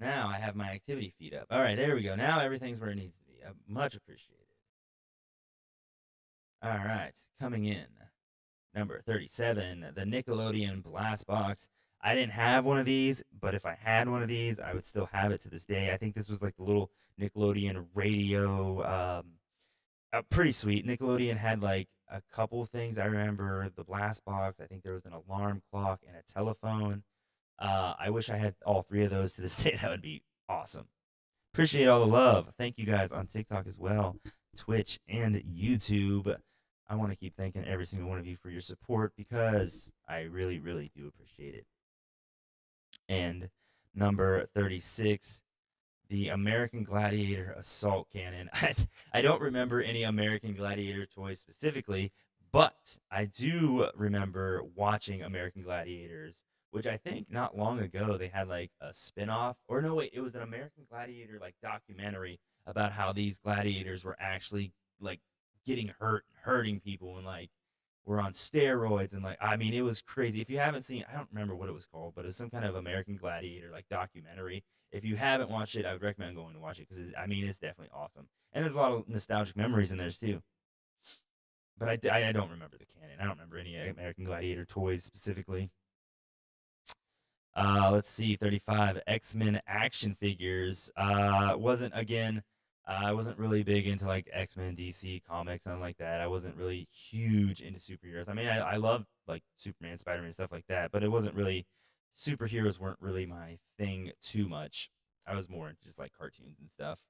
Now I have my activity feed up. All right, there we go. Now everything's where it needs to be. Much appreciated. All right, coming in. Number 37, the Nickelodeon Blast Box. I didn't have one of these, but if I had one of these, I would still have it to this day. I think this was like the little Nickelodeon radio. Pretty sweet. Nickelodeon had like a couple things. I remember the blast box. I think there was an alarm clock and a telephone. I wish I had all three of those to this day. That would be awesome. Appreciate all the love. Thank you guys on TikTok as well, Twitch and YouTube. I want to keep thanking every single one of you for your support because I really, really do appreciate it. And number 36, the American Gladiator assault cannon. I don't remember any American Gladiator toys specifically, but I do remember watching American Gladiators, which I think not long ago they had like a spin-off, or no, wait, it was an American Gladiator like documentary about how these gladiators were actually like getting hurt and hurting people and like were on steroids and like I mean it was crazy. If you haven't seen, I don't remember what it was called, but it was some kind of American Gladiator like documentary. If you haven't watched it, I would recommend going to watch it because I mean it's definitely awesome and there's a lot of nostalgic memories in there too. But I don't remember the canon. I don't remember any American Gladiator toys specifically. Let's see, 35 X-Men action figures. Wasn't again. I wasn't really big into like X-Men, DC comics, something like that. I wasn't really huge into superheroes. I mean, I love like Superman, Spider-Man, stuff like that, but it wasn't really superheroes weren't really my thing too much. I was more into just like cartoons and stuff.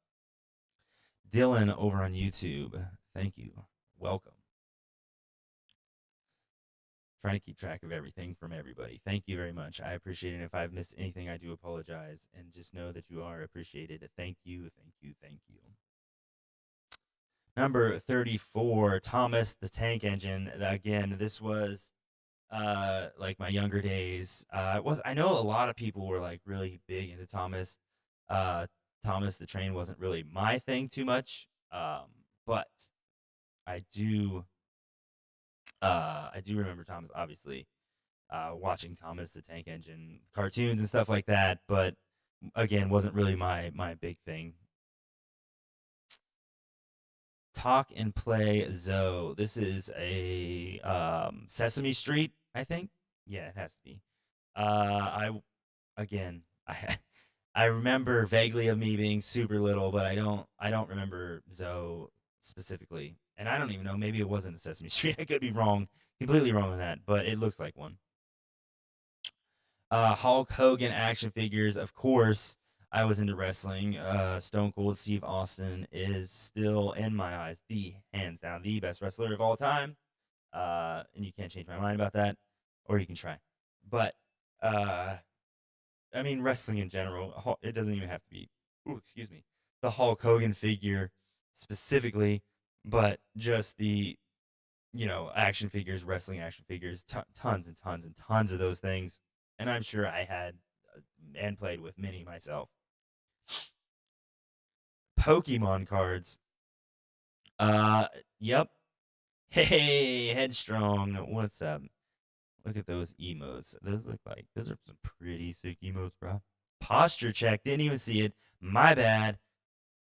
Dylan over on YouTube, thank you. Welcome. Trying to keep track of everything from everybody. Thank you very much. I appreciate it. If I've missed anything, I do apologize. And just know that you are appreciated. Thank you, thank you, thank you. Number 34, Thomas the Tank Engine. Again, this was like my younger days. I know a lot of people were like really big into Thomas. Uh Thomas the Train wasn't really my thing too much. But I do I do remember Thomas obviously watching Thomas the Tank Engine cartoons and stuff like that, but again, wasn't really my big thing. Talk and Play Zoe. This is a Sesame Street, I think. Yeah, it has to be. I again, I remember vaguely of me being super little, but I don't remember Zoe specifically, and I don't even know. Maybe it wasn't a Sesame Street. I could be wrong, completely wrong on that, but it looks like one. Hulk Hogan action figures, of course. I was into wrestling. Stone Cold Steve Austin is still, in my eyes, the hands down the best wrestler of all time. And you can't change my mind about that, or you can try. But uh, I mean, wrestling in general, it doesn't even have to be. Ooh, excuse me, the Hulk Hogan figure specifically, but just the action figures, wrestling action figures, tons and tons and tons of those things, and I'm sure I had and played with many myself. Pokemon cards. Yep. Hey, Headstrong, what's up? Look at those emotes. Those are some pretty sick emotes, bro. Posture check. Didn't even see it. My bad.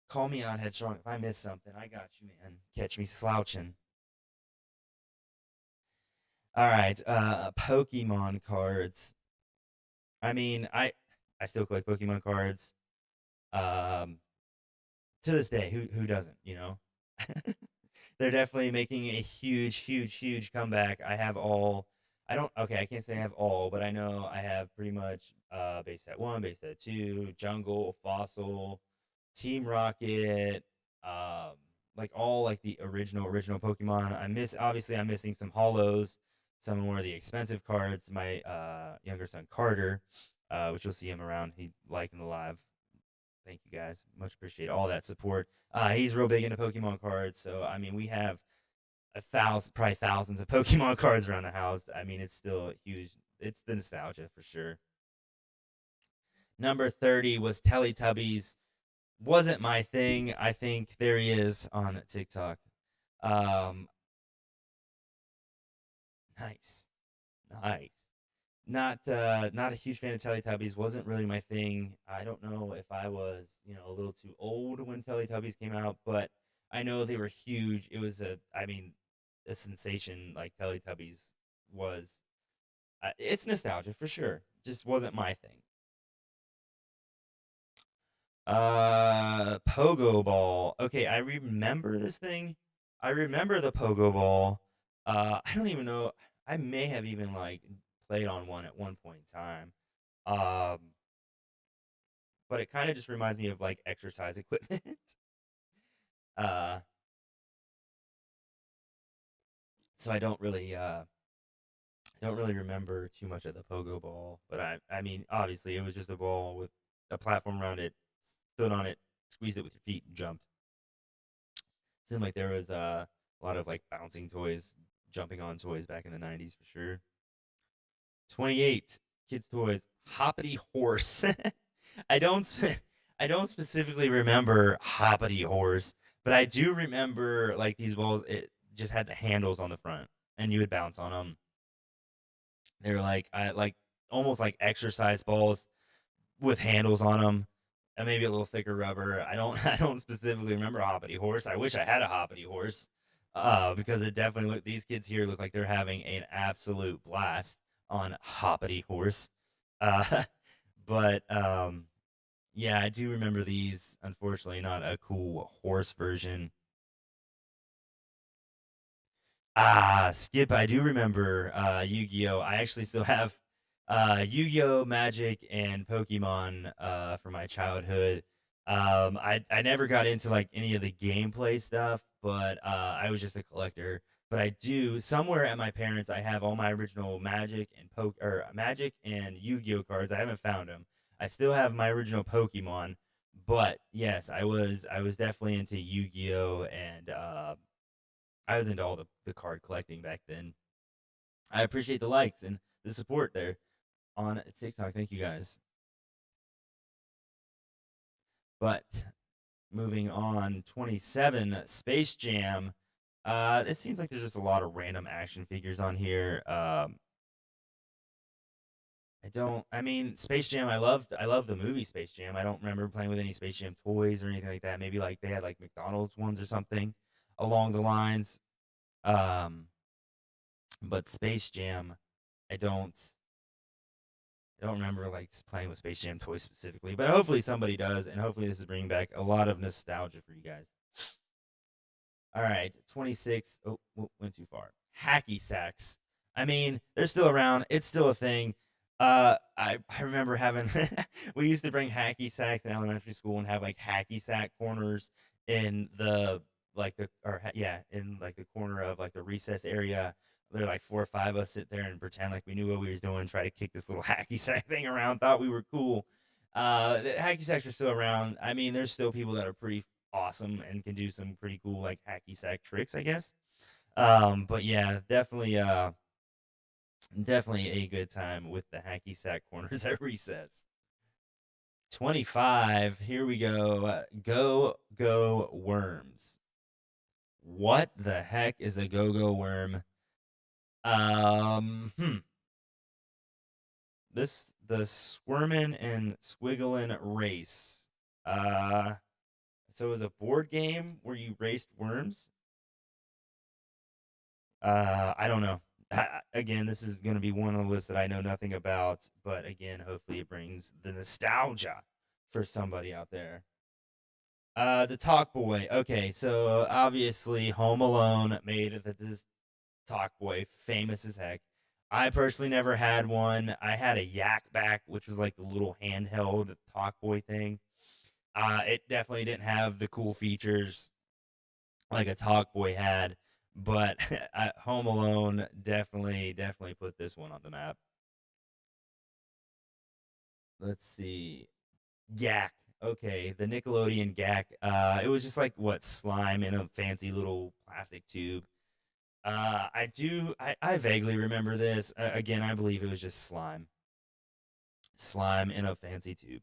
Call me out, Headstrong. If I miss something, I got you, man. Catch me slouching. All right. Pokemon cards. I mean, I still collect Pokemon cards. Um, to this day, who doesn't? They're definitely making a huge, huge, huge comeback. I have all. I don't. Okay, I can't say I have all, but I know I have pretty much base set one, base set two, Jungle, Fossil, Team Rocket, um, like all like the original Pokemon. Obviously I'm missing some holos, some more of the expensive cards. My younger son Carter, which you'll see him around. He liking the live. Thank you guys, much appreciate all that support. He's real big into Pokemon cards, so I mean we have probably thousands of Pokemon cards around the house. I mean it's still huge. It's the nostalgia for sure. Number 30 was Teletubbies. Wasn't my thing. I think there he is on TikTok. Um, nice, nice. Not a huge fan of Teletubbies. Wasn't really my thing. I don't know if I was a little too old when Teletubbies came out, but I know they were huge. It was I mean, a sensation like Teletubbies was. It's nostalgia for sure. Just wasn't my thing. Pogo ball. Okay, I remember this thing. I remember the pogo ball. I don't even know. I may have even like played on one at one point in time. Um, but it kind of just reminds me of like exercise equipment. uh, so I don't really remember too much of the pogo ball. But I mean, obviously it was just a ball with a platform around it, stood on it, squeezed it with your feet, and jumped. Seemed like there was a lot of like bouncing toys, jumping on toys back in the '90s for sure. 28 kids toys, hoppity horse. I don't I don't specifically remember hoppity horse, but I do remember like these balls. It just had the handles on the front, and you would bounce on them. They were like like almost like exercise balls with handles on them, and maybe a little thicker rubber. I don't specifically remember a hoppity horse. I wish I had a hoppity horse, because it definitely look. These kids here look like they're having an absolute blast on hoppity horse. Uh, but yeah, I do remember these. Unfortunately, not a cool horse version. Skip, I do remember Yu-Gi-Oh! I actually still have Yu-Gi-Oh! Magic and Pokemon from my childhood. I never got into like any of the gameplay stuff, but I was just a collector. But I do somewhere at my parents, I have all my original Magic and Yu-Gi-Oh! Cards. I haven't found them. I still have my original Pokemon, but yes, I was definitely into Yu-Gi-Oh! And I was into all the card collecting back then. I appreciate the likes and the support there on TikTok. Thank you guys. But moving on, 27 Space Jam. It seems like there's just a lot of random action figures on here. I don't. I mean, Space Jam. I love the movie Space Jam. I don't remember playing with any Space Jam toys or anything like that. Maybe like they had like McDonald's ones or something along the lines. Um, but Space Jam, I don't. I don't remember like playing with Space Jam toys specifically, but hopefully somebody does, and hopefully this is bringing back a lot of nostalgia for you guys. All right, 26. Oh, went too far. Hacky sacks. I mean, they're still around. It's still a thing. I remember having we used to bring hacky sacks in elementary school and have like hacky sack corners in the yeah, in like the corner of like the recess area. There like four or five of us sit there and pretend like we knew what we were doing, try to kick this little hacky sack thing around, thought we were cool. The hacky sacks are still around. I mean, there's still people that are pretty awesome and can do some pretty cool like hacky sack tricks, I guess. But yeah, definitely a good time with the hacky sack corners at recess. 25. Here we go. Go worms. What the heck is a go worm? Hmm. The Squirmin' and Squiggling race. Uh, so it was a board game where you raced worms. I don't know. Again, this is going to be one on the list that I know nothing about, but again, hopefully it brings the nostalgia for somebody out there. The Talk Boy. Okay, so obviously Home Alone made this Talk Boy famous as heck. I personally never had one. I had a Yak Back, which was like the little handheld Talk Boy thing. It definitely didn't have the cool features like a Talk Boy had, but Home Alone definitely put this one on the map. Let's see, Gak. Okay, the Nickelodeon Gak. It was just like what slime in a fancy little plastic tube. I vaguely remember this. Again, I believe it was just slime in a fancy tube.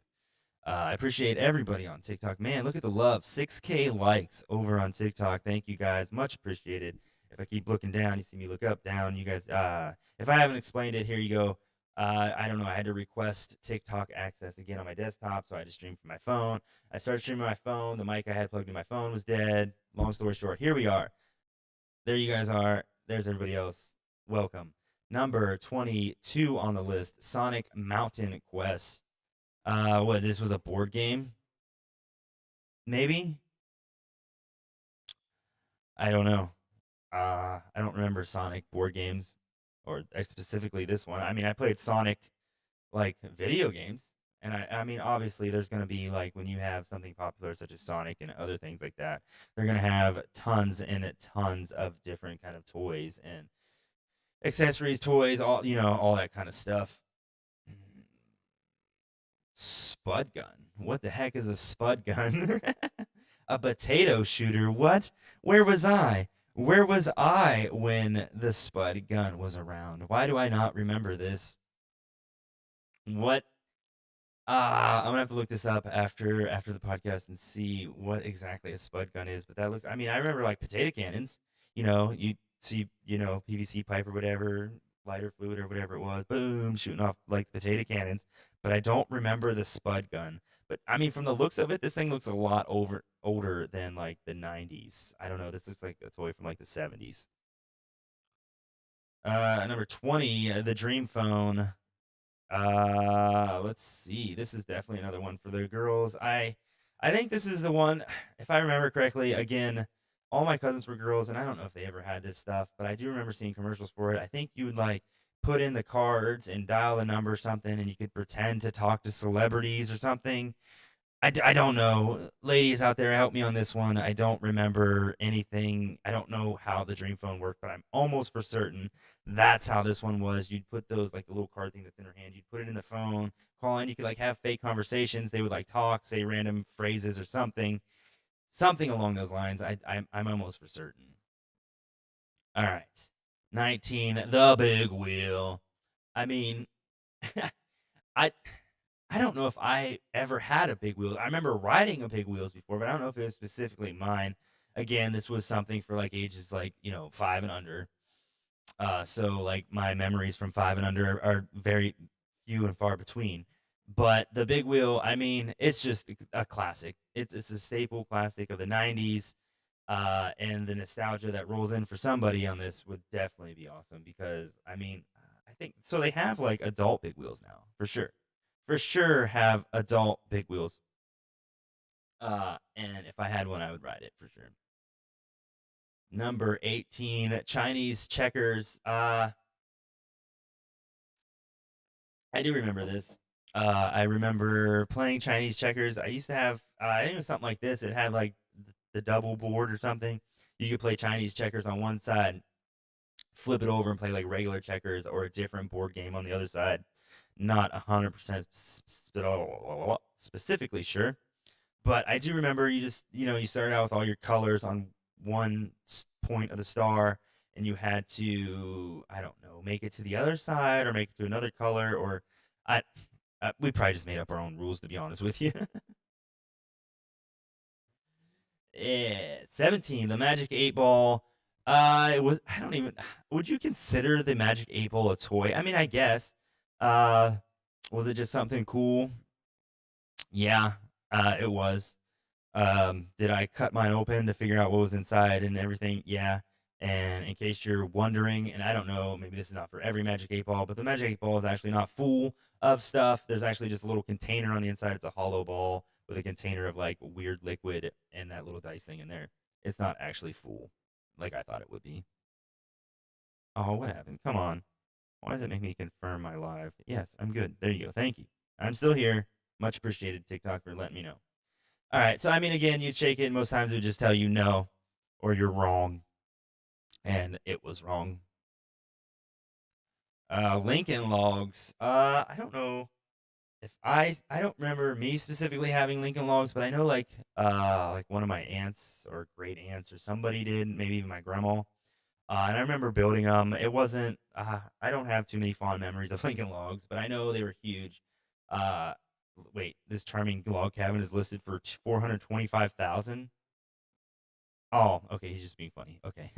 I appreciate everybody on TikTok. Man, look at the love. 6K likes over on TikTok. Thank you guys. Much appreciated. If I keep looking down, you see me look up, down. You guys, if I haven't explained it, here you go. I don't know. I had to request TikTok access again on my desktop, so I had to stream from my phone. I started streaming my phone. The mic I had plugged in my phone was dead. Long story short, here we are. There you guys are. There's everybody else. Welcome. Number 22 on the list, Sonic Mountain Quest. What, this was a board game? Maybe? I don't know. I don't remember Sonic board games, or specifically this one. I mean, I played Sonic like video games, and I mean, obviously, there's gonna be like when you have something popular such as Sonic and other things like that, they're gonna have tons and tons of different kind of toys and accessories, toys, all all that kind of stuff. Spud gun. What the heck is a spud gun? A potato shooter. What? Where was I? Where was I when the spud gun was around? Why do I not remember this? What? I'm gonna have to look this up after the podcast and see what exactly a spud gun is. But that looks. I mean, I remember like potato cannons. You see, PVC pipe or whatever, lighter fluid or whatever it was, boom, shooting off like potato cannons. But I don't remember the spud gun. But I mean, from the looks of it, this thing looks a lot older than like the '90s. I don't know. This looks like a toy from like the '70s. Number 20, the Dream Phone. Let's see. This is definitely another one for the girls. I think this is the one, if I remember correctly. Again, all my cousins were girls, and I don't know if they ever had this stuff, but I do remember seeing commercials for it. I think you would like put in the cards and dial a number or something, and you could pretend to talk to celebrities or something. I don't know. Ladies out there, help me on this one. I don't remember anything. I don't know how the Dream Phone worked, but I'm almost for certain that's how this one was. You'd put those, like the little card thing that's in her hand, you'd put it in the phone, call in. You could like have fake conversations. They would like talk, say random phrases or something, something along those lines. I'm almost for certain. All right, 19, the big wheel. I mean, I I don't know if I ever had a big wheel. I remember riding a big wheels before, but I don't know if it was specifically mine. Again, this was something for like ages like 5 and under. So like my memories from 5 and under are very few and far between. But the big wheel, I mean, it's just a classic. It's a staple classic of the '90s. And the nostalgia that rolls in for somebody on this would definitely be awesome because I mean, I think so. They have like adult big wheels now for sure. For sure, have adult big wheels. And if I had one, I would ride it for sure. Number 18, Chinese checkers. I do remember this. I remember playing Chinese checkers. I used to have, I think it was something like this. It had like the double board or something. You could play Chinese checkers on one side, flip it over and play like regular checkers or a different board game on the other side. Not 100% specifically sure, but I do remember you just, you started out with all your colors on one point of the star, and you had to, I don't know, make it to the other side or make it to another color, or I, we probably just made up our own rules to be honest with you. Yeah, 17, the Magic 8 Ball. It was, I don't even, would you consider the Magic 8 Ball a toy? I mean, I guess. Uh, was it just something cool? Yeah, it was. Did I cut mine open to figure out what was inside and everything? Yeah. And in case you're wondering, and I don't know, maybe this is not for every Magic 8 Ball, but the Magic 8 Ball is actually not full of stuff. There's actually just a little container on the inside. It's a hollow ball with a container of like weird liquid and that little dice thing in there. It's not actually full like I thought it would be. Oh, what happened? Come on. Why does it make me confirm my live? Yes, I'm good. There you go. Thank you. I'm still here. Much appreciated, TikTok, for letting me know. All right. So, I mean, again, you'd shake it, and most times it would just tell you no or you're wrong. And it was wrong. Lincoln Logs. I don't know if I don't remember me specifically having Lincoln Logs, but I know like one of my aunts or great aunts or somebody did, maybe even my grandma. And I remember building them. It wasn't. I don't have too many fond memories of Lincoln Logs, but I know they were huge. Uh, Wait, this charming log cabin is listed for 425,000. Oh, okay, he's just being funny. Okay.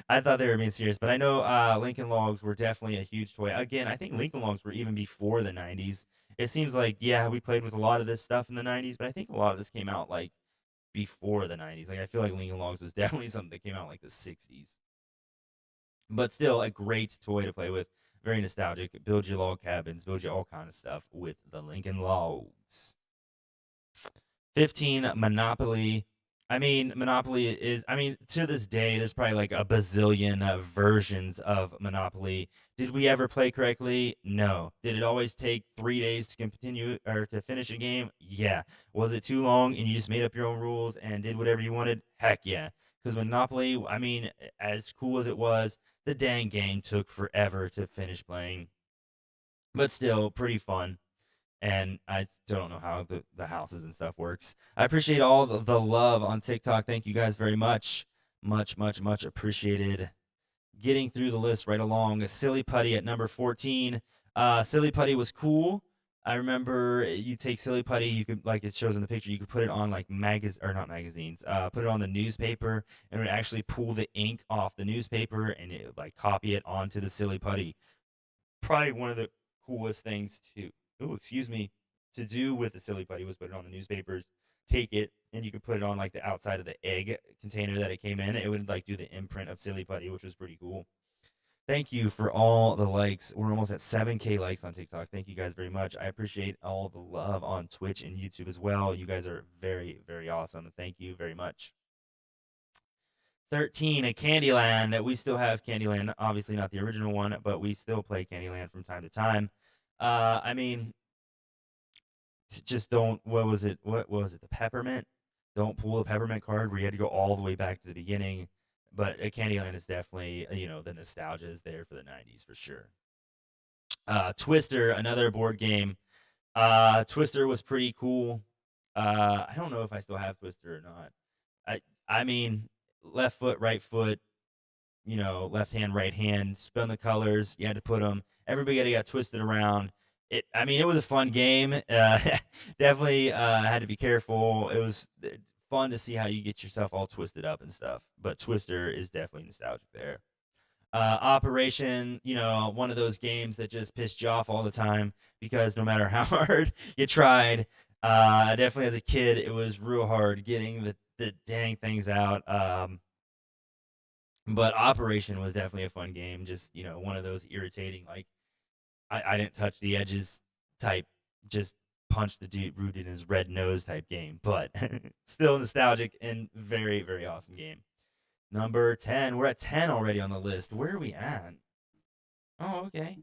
I thought they were being serious, but I know Lincoln Logs were definitely a huge toy. Again, I think Lincoln Logs were even before the '90s. It seems like yeah, we played with a lot of this stuff in the '90s, but I think a lot of this came out like before the '90s. Like I feel like Lincoln Logs was definitely something that came out like the '60s. But still a great toy to play with. Very nostalgic. Build your log cabins, build you all kind of stuff with the Lincoln Logs. 15, Monopoly. I mean, Monopoly is, I mean, to this day, there's probably like a bazillion versions of Monopoly. Did we ever play correctly? No. Did it always take 3 days to continue or to finish a game? Yeah. Was it too long and you just made up your own rules and did whatever you wanted? Heck yeah. Because Monopoly, I mean, as cool as it was, the dang game took forever to finish playing, but still pretty fun. And I still don't know how the houses and stuff works. I appreciate all the love on TikTok. Thank you guys very much. Much, much, much appreciated. Getting through the list right along. Silly Putty at number 14. Silly Putty was cool. I remember you take Silly Putty, you could, like it shows in the picture, you could put it on like or not magazines, put it on the newspaper and it would actually pull the ink off the newspaper and it would like copy it onto the Silly Putty. Probably one of the coolest things to, oh, excuse me, to do with the Silly Putty was put it on the newspapers, take it, and you could put it on like the outside of the egg container that it came in. It would like do the imprint of Silly Putty, which was pretty cool. Thank you for all the likes. We're almost at 7K likes on TikTok. Thank you guys very much. I appreciate all the love on Twitch and YouTube as well. You guys are very, very awesome. Thank you very much. 13, a Candyland. We still have Candyland, obviously not the original one, but we still play Candyland from time to time. I mean, just don't. What was it? What was it? The peppermint. Don't pull the peppermint card where you had to go all the way back to the beginning. But Candyland is definitely, the nostalgia is there for the '90s for sure. Twister, another board game. Twister was pretty cool. I don't know if I still have Twister or not. I mean, left foot, right foot, left hand, right hand, spin the colors. You had to put them. Everybody got twisted around. I mean, it was a fun game. Definitely had to be careful. It was fun to see how you get yourself all twisted up and stuff. But Twister is definitely nostalgic there. Operation, one of those games that just pissed you off all the time because no matter how hard you tried, definitely as a kid, it was real hard getting the dang things out. But Operation was definitely a fun game. Just, one of those irritating, like, I didn't touch the edges type, just punch the dude root in his red nose type game. But still nostalgic and very, very awesome game. Number 10. We're at 10 already on the list. Where are we at? Oh, okay.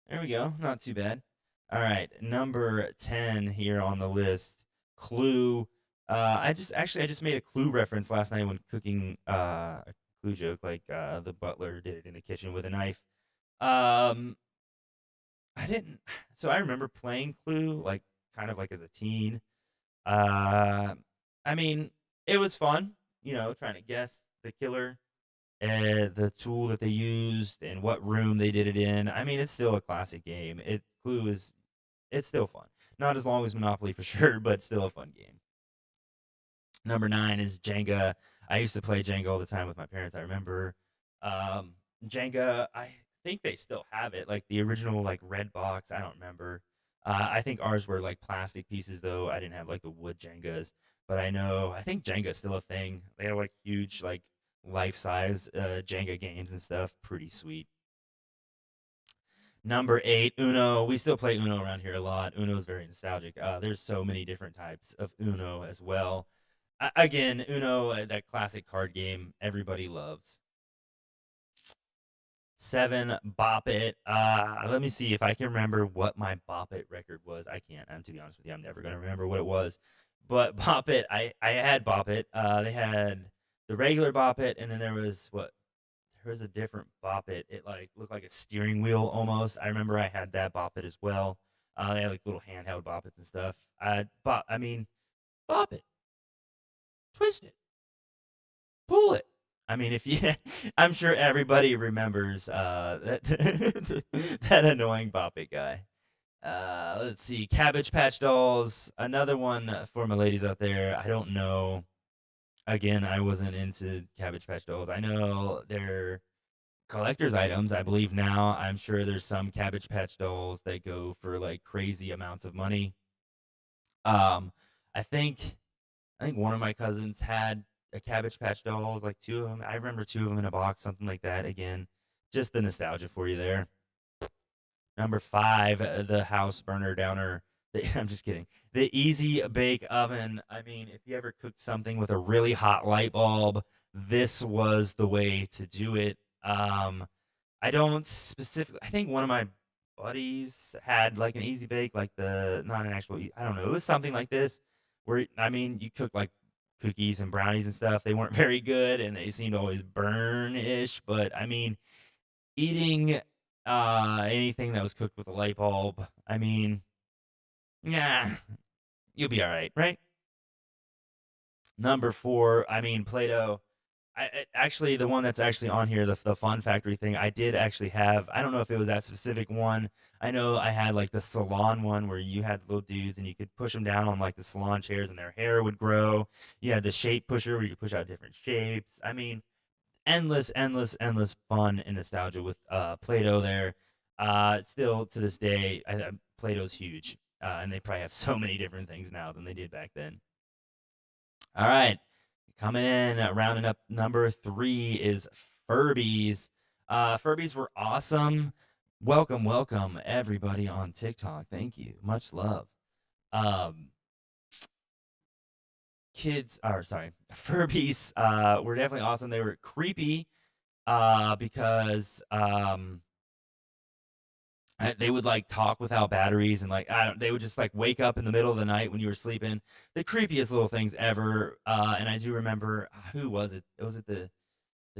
There we go. Not too bad. All right. Number 10 here on the list. Clue. I just made a Clue reference last night when cooking a Clue joke, like the butler did it in the kitchen with a knife. Um, I didn't. So I remember playing Clue, like kind of like as a teen. Uh, I mean, it was fun, trying to guess the killer, the tool that they used, and what room they did it in. I mean, it's still a classic game. Clue is, it's still fun. Not as long as Monopoly for sure, but still a fun game. Number 9 is Jenga. I used to play Jenga all the time with my parents. I remember Jenga. I think they still have it, like the original, like red box. I don't remember. I think ours were like plastic pieces though. I didn't have like the wood Jengas, but I think Jenga's still a thing. They have like huge, like life size Jenga games and stuff. Pretty sweet. Number 8, Uno. We still play Uno around here a lot. Uno is very nostalgic. There's so many different types of Uno as well. Again, Uno, that classic card game everybody loves. 7, Bop It. Let me see if I can remember what my Bop It record was. I can't. To be honest with you, I'm never gonna remember what it was. But Bop It, I had Bop It. They had the regular Bop It, and then there was what? There was a different Bop It. It like looked like a steering wheel almost. I remember I had that Bop It as well. They had like little handheld Bop Its and stuff. I mean, Bop It, twist it, pull it. I mean, if you, I'm sure everybody remembers that that annoying Bop It guy. Let's see, Cabbage Patch Dolls, another one for my ladies out there. I don't know. Again, I wasn't into Cabbage Patch Dolls. I know they're collector's items. I believe now. I'm sure there's some Cabbage Patch Dolls that go for like crazy amounts of money. Um, I think I think one of my cousins had a Cabbage Patch Dolls, like two of them. I remember two of them in a box, something like that. Again, just the nostalgia for you there. Number 5, the House Burner Downer. I'm just kidding. The easy bake oven. I mean, if you ever cooked something with a really hot light bulb, this was the way to do it. I don't specifically. I think one of my buddies had like an easy bake, like the not an actual. I don't know. It was something like this, where I mean, you cook like cookies and brownies and stuff. They weren't very good, and they seemed to always burn ish. But I mean, eating anything that was cooked with a light bulb. I mean, yeah, you'll be all right, right? Number four. I mean, Play-Doh. Actually, the one that's actually on here, the Fun Factory thing, I did actually have. I don't know if it was that specific one. I know I had like the salon one where you had little dudes and you could push them down on like the salon chairs and their hair would grow. You had the shape pusher where you could push out different shapes. I mean, endless, endless, endless fun and nostalgia with Play-Doh there. Still to this day, Play-Doh's huge, and they probably have so many different things now than they did back then. All right. Coming in, rounding up number three is Furbies. Furbies were awesome. Welcome, welcome, everybody on TikTok. Thank you. Much love. Um, Furbies were definitely awesome. They were creepy because they would like talk without batteries and like I don't they would just like wake up in the middle of the night when you were sleeping. The creepiest little things ever. And I do remember who was it? Was it the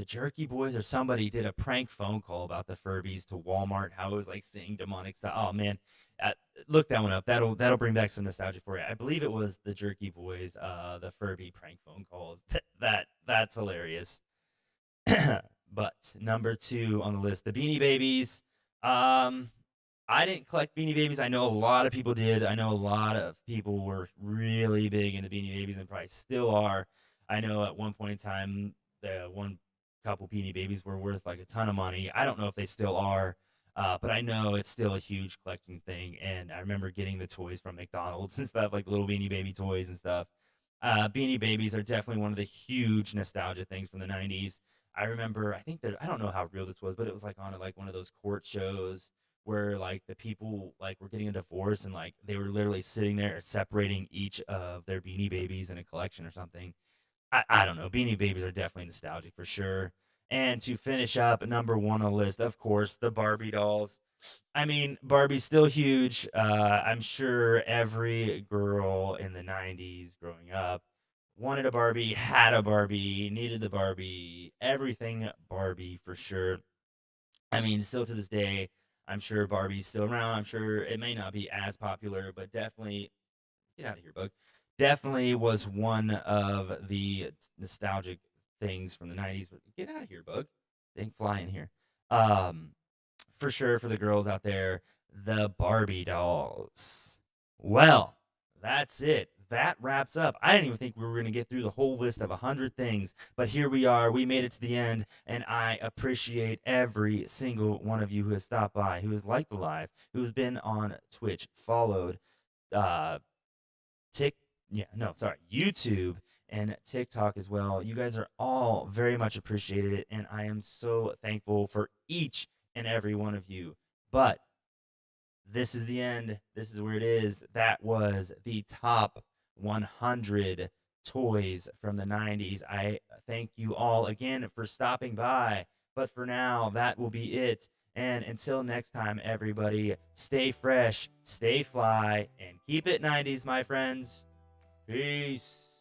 Jerky Boys or somebody did a prank phone call about the Furbies to Walmart? How it was like saying demonic stuff. Oh man, uh, look that one up. That'll bring back some nostalgia for you. I believe it was the Jerky Boys, the Furby prank phone calls. That's hilarious. But number two on the list, the Beanie Babies. Um, I didn't collect Beanie Babies. I know a lot of people did. I know a lot of people were really big into Beanie Babies and probably still are. I know at one point in time, the one couple Beanie Babies were worth like a ton of money. I don't know if they still are, but I know it's still a huge collecting thing. And I remember getting the toys from McDonald's and stuff, like little Beanie Baby toys and stuff. Beanie Babies are definitely one of the huge nostalgia things from the 90s. I remember, I think that I don't know how real this was, but it was like on like one of those court shows where like the people like were getting a divorce and like they were literally sitting there separating each of their Beanie Babies in a collection or something. I don't know. Beanie Babies are definitely nostalgic for sure. And to finish up, number one on the list, of course, the Barbie dolls. I mean, Barbie's still huge. I'm sure every girl in the 90s growing up wanted a Barbie, had a Barbie, needed the Barbie, everything Barbie for sure. I mean, still to this day, I'm sure Barbie's still around. I'm sure it may not be as popular, but definitely get out of here, Bug. Definitely was one of the nostalgic things from the 90s. But get out of here, Bug. Dang fly in here. Um, for sure for the girls out there, the Barbie dolls. Well, that's it. That wraps up. I didn't even think we were going to get through the whole list of 100 things, but here we are. We made it to the end, and I appreciate every single one of you who has stopped by, who has liked the live, who has been on Twitch, followed, uh, Tik, yeah, no, sorry, YouTube and TikTok as well. You guys are all very much appreciated, and I am so thankful for each and every one of you. But this is the end. This is where it is. That was the top 100 toys from the 90s. I thank you all again for stopping by. But for now, that will be it. And until next time, everybody, stay fresh, stay fly, and keep it 90s, my friends. Peace.